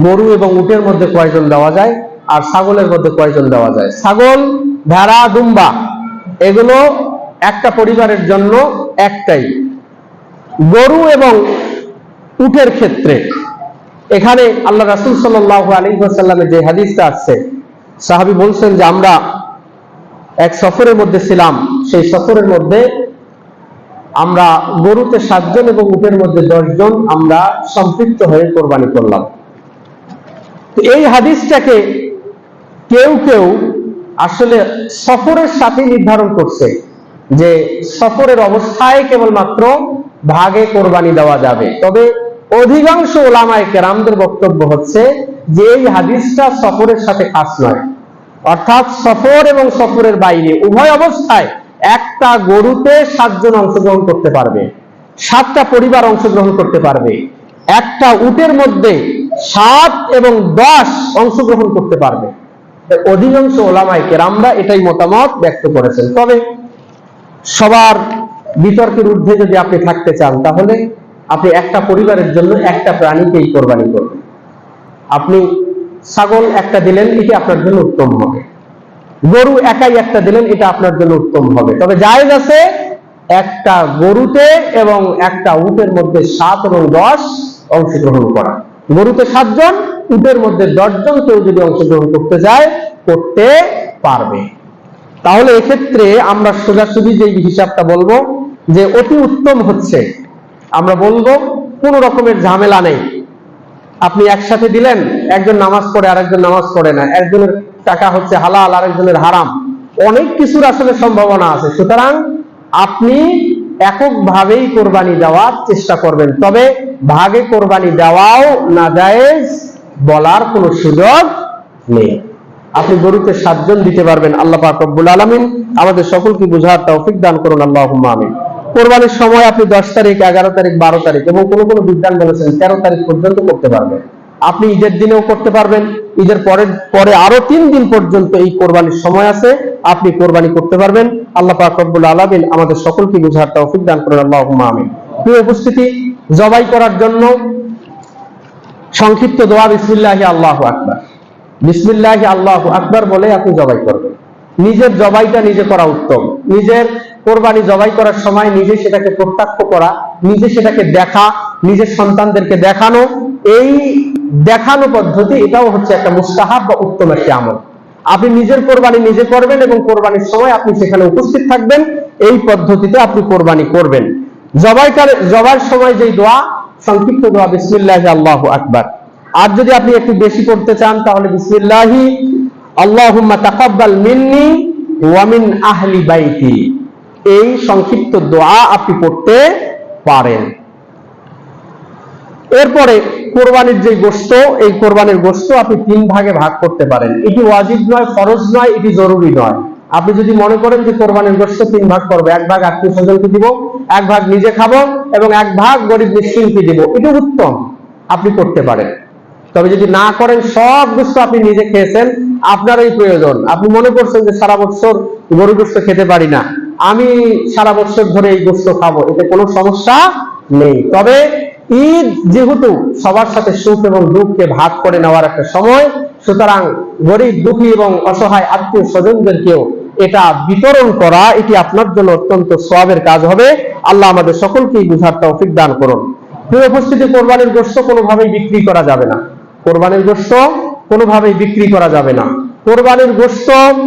গরু এবং উটের মধ্যে কয়জন দেওয়া যায় আর ছাগলের মধ্যে কয়জন দেওয়া যায়। ছাগল, ভেড়া, দুম্বা এগুলো একটা পরিবারের জন্য একটাই। গরু এবং উটের ক্ষেত্রে এখানে আল্লাহ রাসূল সাল্লাল্লাহু আলাইহি ওয়াসাল্লামের যে হাদিসটা আছে, সাহাবী বলছেন যে আমরা এক সফরের মধ্যে ছিলাম, সেই সফরের মধ্যে আমরা গরুতে 7 জন এবং উটের মধ্যে 10 জন আমরা সম্পৃক্ত হয়ে কোরবানি করলাম। তো এই হাদিসটাকে কেউ কেউ আসলে সফরের সাথে নির্ধারণ করছে যে সফরের অবস্থায় কেবলমাত্র ভাগে কোরবানি দেওয়া যাবে। তবে অধিকাংশ উলামায়ে কেরামদের বক্তব্য হচ্ছে যে এই হাদিসটা সফরের সাথে খাস নয়, অর্থাৎ সফর এবং সফরের বাইরে উভয় অবস্থায় একটা গরুতে 7 জন অংশগ্রহণ করতে পারবে, 7টা পরিবার অংশগ্রহণ করতে পারবে। একটা উটের মধ্যে 7 এবং 10 অংশগ্রহণ করতে পারবে। অধিকাংশ উলামায়ে কেরামরা এটাই মতামত ব্যক্ত করেছেন। তবে সবার বিতর্কের ঊর্ধ্বে যদি আপনি থাকতে চান তাহলে আপনি একটা পরিবারের জন্য একটা প্রাণীকেই কোরবানি করবেন। আপনি ছাগল একটা দিলেন, এটা আপনার জন্য উত্তম হবে। গরু একাই একটা দিলেন, এটা আপনার জন্য উত্তম হবে। তবে জায়েজ আছে একটা গরুতে এবং একটা উটের মধ্যে 7 এবং 10 অংশগ্রহণ করা। গরুতে 7 জন, উটের মধ্যে 10 জন কেউ যদি অংশগ্রহণ করতে যায় করতে পারবে। তাহলে এক্ষেত্রে আমরা সোজাসুজি যে হিসাবটা বলবো যে অতি উত্তম হচ্ছে, আমরা বলবো কোনো রকমের ঝামেলা নেই। আপনি একসাথে দিলেন, একজন নামাজ পড়ে আরেকজন নামাজ পড়ে না, একজনের টাকা হচ্ছে হালাল আরেকজনের হারাম, অনেক কিছুর আসলে সম্ভাবনা আছে। সুতরাং আপনি এককভাবেই কোরবানি দেওয়ার চেষ্টা করবেন। তবে ভাগে কোরবানি দেওয়াও নাজায়েজ বলার কোনো সুযোগ নেই। আপনি গরুতে 7 জন দিতে পারবেন। আল্লাহ পাক রব্বুল আলামিন আমাদের সকলকে বুঝার তৌফিক দান করুন, আল্লাহুম্মা আমিন। কোরবানির সময় আপনি 10 তারিখ, 11 তারিখ, 12 তারিখ এবং কোনো বিদ্যান বলেছেন 13 তারিখ পর্যন্ত করতে পারবেন। আপনি ঈদের দিনেও করতে পারবেন। ঈদের পরে আরো 3 দিন পর্যন্ত এই কোরবানির সময় আছে, আপনি কোরবানি করতে পারবেন। আল্লাহ পাক রব্বুল আলামিন আমাদের সকলকে বুঝার তৌফিক দান করুন, আল্লাহুম্মা আমিন। প্রিয় উপস্থিতি, জবাই করার জন্য সংক্ষিপ্ত দোয়া বিসমিল্লাহি আল্লাহু আকবার। বিসমিল্লাহি আল্লাহু আকবার বলে আপনি জবাই করবেন। নিজের জবাইটা নিজে করা উত্তম। নিজের কোরবানি জবাই করার সময় নিজে সেটাকে প্রত্যক্ষ করা, নিজে সেটাকে দেখা, নিজের সন্তানদেরকে দেখানো, এই দেখানো পদ্ধতি এটাও হচ্ছে একটা মুস্তাহাব বা উত্তম একটি আমল। আপনি নিজের কোরবানি নিজে করবেন এবং কোরবানির সময় আপনি সেখানে উপস্থিত থাকবেন। এই পদ্ধতিতে আপনি কোরবানি করবেন। জবাইয়ের সময় যেই দোয়া, সংক্ষিপ্ত দোয়া বিসমিল্লাহি আল্লাহু আকবার। আর যদি আপনি একটু বেশি করতে চান তাহলে বিসমিল্লাহি আল্লাহুম্মা তাকাব্বাল মিন্নি ওয়া মিন আহলি বাইতি, এই সংক্ষিপ্ত দোয়া আপনি পড়তে পারেন। এরপরে কোরবানির যে গোশত, এই কোরবানির গোশত আপনি 3 ভাগে ভাগ করতে পারেন। এটি ওয়াজিব নয়, ফরজ নয়, এটি জরুরি নয়। আপনি যদি মনে করেন যে কোরবানির গোশত 3 ভাগ করবো, 1 ভাগ আত্মীয় স্বজনকে দিব, 1 ভাগ নিজে খাবো এবং 1 ভাগ গরিব মিসকিনকে দিব, এটা উত্তম, আপনি করতে পারেন। তবে যদি না করেন, সব গোশত আপনি নিজে খেয়েছেন, আপনার এই প্রয়োজন, আপনি মনে করছেন যে সারা বছর গরু গোশত খেতে পারি না, আমি সারা বছর ধরে এই গোশত খাবো, এতে কোনো সমস্যা নেই। তবে ঈদ যেহেতু সবার সাথে সুখ এবং দুঃখকে ভাগ করে নেওয়ার একটা সময়, সুতরাং গরিব, দুঃখী এবং অসহায় আত্মীয় স্বজনদেরকেও এটা বিতরণ করা, এটি আপনার জন্য অত্যন্ত সওয়াবের কাজ হবে। আল্লাহ আমাদের সকলকেই বুঝার তৌফিক দান করুন। প্রিয় উপস্থিতি, কোরবানির গোশত কোনোভাবেই বিক্রি করা যাবে না। কোরবানির গোশত কোনোভাবেই বিক্রি করা যাবে না। কোরবানির গোশত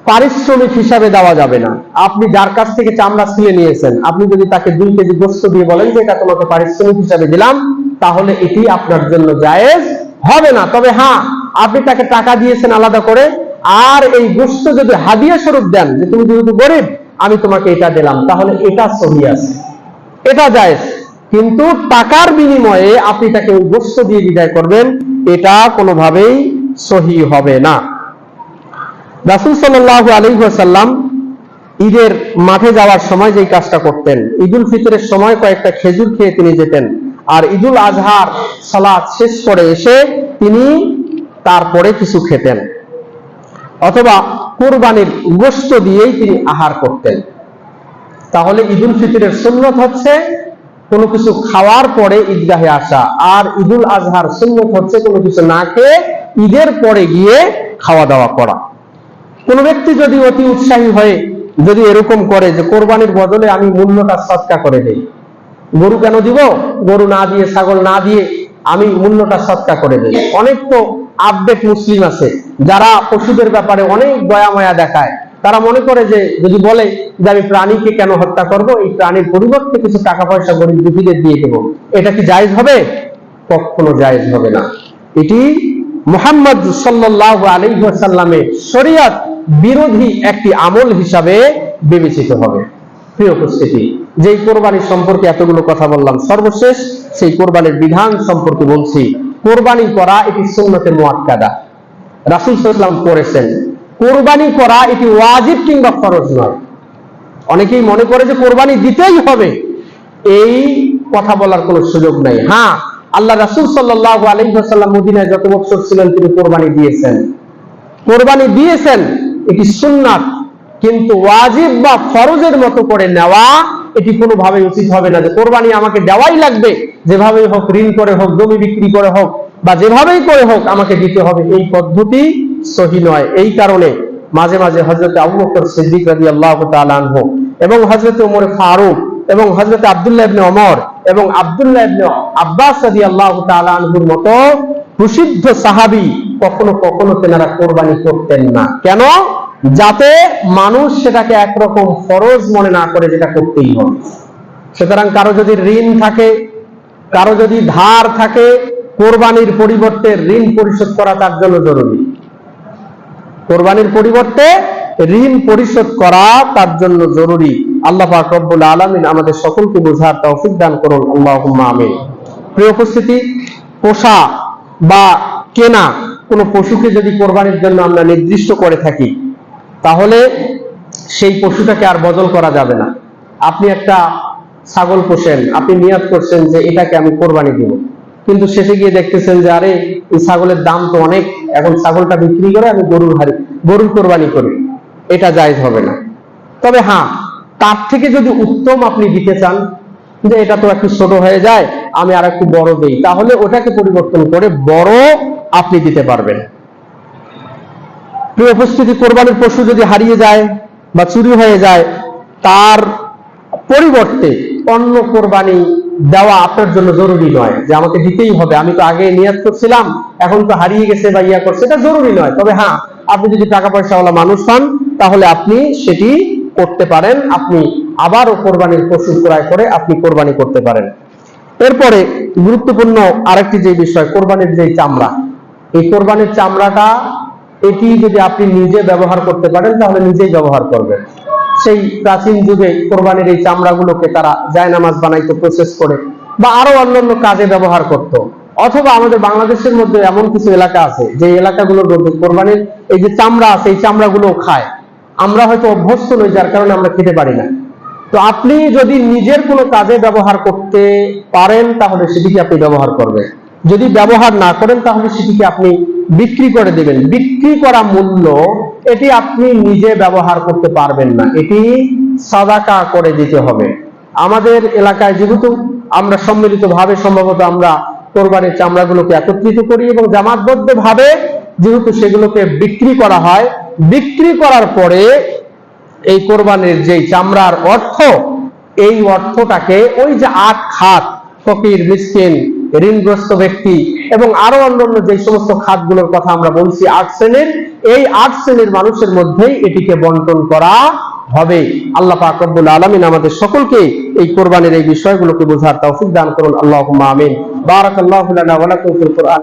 পারিশ্রমিক হিসাবে দেওয়া যাবে না। আপনি যার কাছ থেকে চামড়া ছিলে নিয়েছেন, আপনি যদি তাকে 2 কেজি গোশত দিয়ে বলেন যে এটা তোমাকে পারিশ্রমিক হিসাবে দিলাম, তাহলে এটি আপনার জন্য জায়েজ হবে না। তবে হ্যাঁ, আপনি তাকে টাকা দিয়েছেন আলাদা করে, আর এই গোশত যদি হাদিয়া স্বরূপ দেন যে তুমি যেহেতু গরিব আমি তোমাকে এটা দিলাম, তাহলে এটা সহি আছে, এটা জায়েজ। কিন্তু টাকার বিনিময়ে আপনি তাকে ওই গোশত দিয়ে বিদায় করবেন, এটা কোনোভাবেই সহি হবে না। রাসূল সাল্লাল্লাহু আলাইহি ওয়াসাল্লাম ঈদের মাঠে যাওয়ার সময় যেই কাজটা করতেন, ঈদুল ফিতরের সময় কয়েকটা খেজুর খেয়ে তিনি যেতেন, আর ঈদুল আজহার সালাত শেষ করে এসে তিনি তারপরে কিছু খেতেন, অথবা কুরবানির গোশত দিয়েই তিনি আহার করতেন। তাহলে ঈদুল ফিতরের সুন্নত হচ্ছে কোনো কিছু খাওয়ার পরে ঈদগাহে আসা, আর ঈদুল আজহার সুন্নত হচ্ছে কোনো কিছু না খেয়ে ঈদের পরে গিয়ে খাওয়া দাওয়া করা। কোন ব্যক্তি যদি অতি উৎসাহী হয়ে যদি এরকম করে যে কোরবানির বদলে আমি মূল্যটা সদকা করে দেই, গরু কেন দিব, গরু না দিয়ে, ছাগল না দিয়ে আমি মূল্যটা সদকা করে দেই। অনেক তো আপডেট মুসলিম আছে যারা পশুদের ব্যাপারে অনেক দয়া মায়া দেখায়। তারা মনে করে যে যদি বলে যে আমি প্রাণীকে কেন হত্যা করব, এই প্রাণীর পরিবর্তে কিছু টাকা পয়সা গরিব দুঃখীদের দিয়ে দেব, এটা কি জায়েজ হবে? কখনো জায়েজ হবে না। এটি মুহাম্মদ সাল্লাল্লাহু আলাইহি ওয়াসাল্লামের শরীয়ত বিরোধী একটি আমল হিসাবে বিবেচিত হবে। প্রিয় উপস্থিতি, যেই কোরবানি সম্পর্কে এতগুলো কথা বললাম, সর্বশেষ সেই কোরবানির বিধান সম্পর্কে বলছি। কোরবানি করা এটি সুন্নতে মুআক্কাদা, রাসূল সাল্লাল্লাহু আলাইহি ওয়াসাল্লাম করেছেন। কোরবানি করা এটি ওয়াজিব কিংবা ফরজ নয়। অনেকেই মনে করে যে কোরবানি দিতেই হবে, এই কথা বলার কোনো সুযোগ নাই। হ্যাঁ, আল্লাহ রাসূল সাল্লাল্লাহু আলাইহি ওয়াসাল্লাম মদিনায় যত বছর ছিলেন তিনি কোরবানি দিয়েছেন, এটি সুন্নাত। কিন্তু ওয়াজিব বা ফরজের মতো করে নেওয়া এটি কোনোভাবে উচিত হবে না যে কোরবানি আমাকে দেওয়াই লাগবে, যেভাবেই হোক, ঋণ করে হোক, জমি বিক্রি করে হোক, বা যেভাবেই করে হোক আমাকে দিতে হবে, এই পদ্ধতি সহি নয়। এই কারণে মাঝে মাঝে হযরত আবু বকর সিদ্দিক রাদিয়াল্লাহু তাআলা আনহু এবং হযরত ওমর ফারুক এবং হযরত আব্দুল্লাহ ইবনে ওমর এবং আব্দুল্লাহ ইবনে আব্বাস রাদিয়াল্লাহু তাআলা আনহুর মতো প্রসিদ্ধ সাহাবী কখনো কখনো তেনারা কোরবানি করতেন না। কেন? যাতে মানুষ সেটাকে একরকম ফরজ মনে না করে, যেটা করতেই হবে। সুতরাং কারো যদি ঋণ থাকে, কারো যদি ধার থাকে, কোরবানির পরিবর্তে ঋণ পরিশোধ করা তার জন্য জরুরি। কোরবানির পরিবর্তে ঋণ পরিশোধ করা তার জন্য জরুরি। আল্লাহ পাক রব্বুল আলামিন আমাদের সকলকে বোঝার তৌফিক দান করুন, আল্লাহুম্মা আমিন। প্রিয় উপস্থিতি, পোষা বা কেনা কোনো পশুকে যদি কোরবানির জন্য আমরা নির্দিষ্ট করে থাকি, তাহলে সেই পশুটাকে আর বদল করা যাবে না। আপনি একটা ছাগল পোষেন, আপনি নিয়ত করছেন যে এটাকে আমি কোরবানি দিব, কিন্তু শেষে গিয়ে দেখতেছেন যে আরে এই ছাগলের দাম তো অনেক, এখন ছাগলটা বিক্রি করে আমি গরুর কোরবানি করি, এটা জায়েজ হবে না। তবে হ্যাঁ, তার থেকে যদি উত্তম আপনি দিতে চান, যে এটা তো একটু ছোট হয়ে যায়, আমি আর একটু বড় দেই, তাহলে ওটাকে পরিবর্তন করে বড় আপনি দিতে পারবেন। প্রিয় উপস্থিতি, কোরবানির পশু যদি হারিয়ে যায় বা চুরি হয়ে যায়, তার পরিবর্তে অন্য কোরবানি দেওয়া আপনার জন্য জরুরি নয় যে আমাকে দিতেই হবে, আমি তো আগে নিয়ত করছিলাম, এখন তো হারিয়ে গেছে বা ইয়া করছে, এটা জরুরি নয়। তবে হ্যাঁ, আপনি যদি টাকা পয়সাওয়ালা মানুষ হন, তাহলে আপনি সেটি করতে পারেন, আপনি আবারও কোরবানির পশু ক্রয় করে আপনি কোরবানি করতে পারেন। এরপরে গুরুত্বপূর্ণ আরেকটি যে বিষয়, কোরবানির যে চামড়া, এই কোরবানির চামড়াটা, এটি যদি আপনি নিজে ব্যবহার করতে পারেন তাহলে নিজেই ব্যবহার করবেন। সেই প্রাচীন যুগে কোরবানির এই চামড়াগুলোকে তারা জায়নামাজ বানাইতে প্রসেস করে বা আরো অন্যান্য কাজে ব্যবহার করত। অথবা আমাদের বাংলাদেশের মধ্যে এমন কিছু এলাকা আছে যে এলাকাগুলোর মধ্যে কোরবানির এই যে চামড়া আছে, এই চামড়াগুলো খায়। আমরা হয়তো অভ্যস্ত নই, যার কারণে আমরা খেতে পারি না। তো আপনি যদি নিজের কোনো কাজে ব্যবহার করতে পারেন তাহলে সেটিকে আপনি ব্যবহার করবেন, যদি ব্যবহার না করেন তাহলে সেটিকে আপনি বিক্রি করে দেবেন। বিক্রি করা মূল্য এটি আপনি নিজে ব্যবহার করতে পারবেন না, এটি সাদাকা করে দিতে হবে। আমাদের এলাকায় যেহেতু আমরা সম্মিলিত ভাবে সম্ভবত আমরা কোরবানির চামড়াগুলোকে একত্রিত করি এবং জামাতবদ্ধ ভাবে যেহেতু সেগুলোকে বিক্রি করা হয়, বিক্রি করার পরে এই কোরবানির যে চামড়ার অর্থ, এই অর্থটাকে ওই যে ৮ খাত, ফকির, মিসকিন, ঋণগ্রস্ত ব্যক্তি এবং আরো অন্যান্য যে সমস্ত খাতগুলোর কথা আমরা বলছি, ৮ শ্রেণীর, এই ৮ শ্রেণীর মানুষের মধ্যেই এটিকে বন্টন করা হবে। আল্লাহ পাক রব্বুল আলামিন আমাদের সকলকে এই কোরবানির এই বিষয়গুলোকে বোঝার তৌফিক দান করুন, আল্লাহুম্মা আমিন। বারাকাল্লাহু লানা ওয়া লাকুম ফিল কুরআন।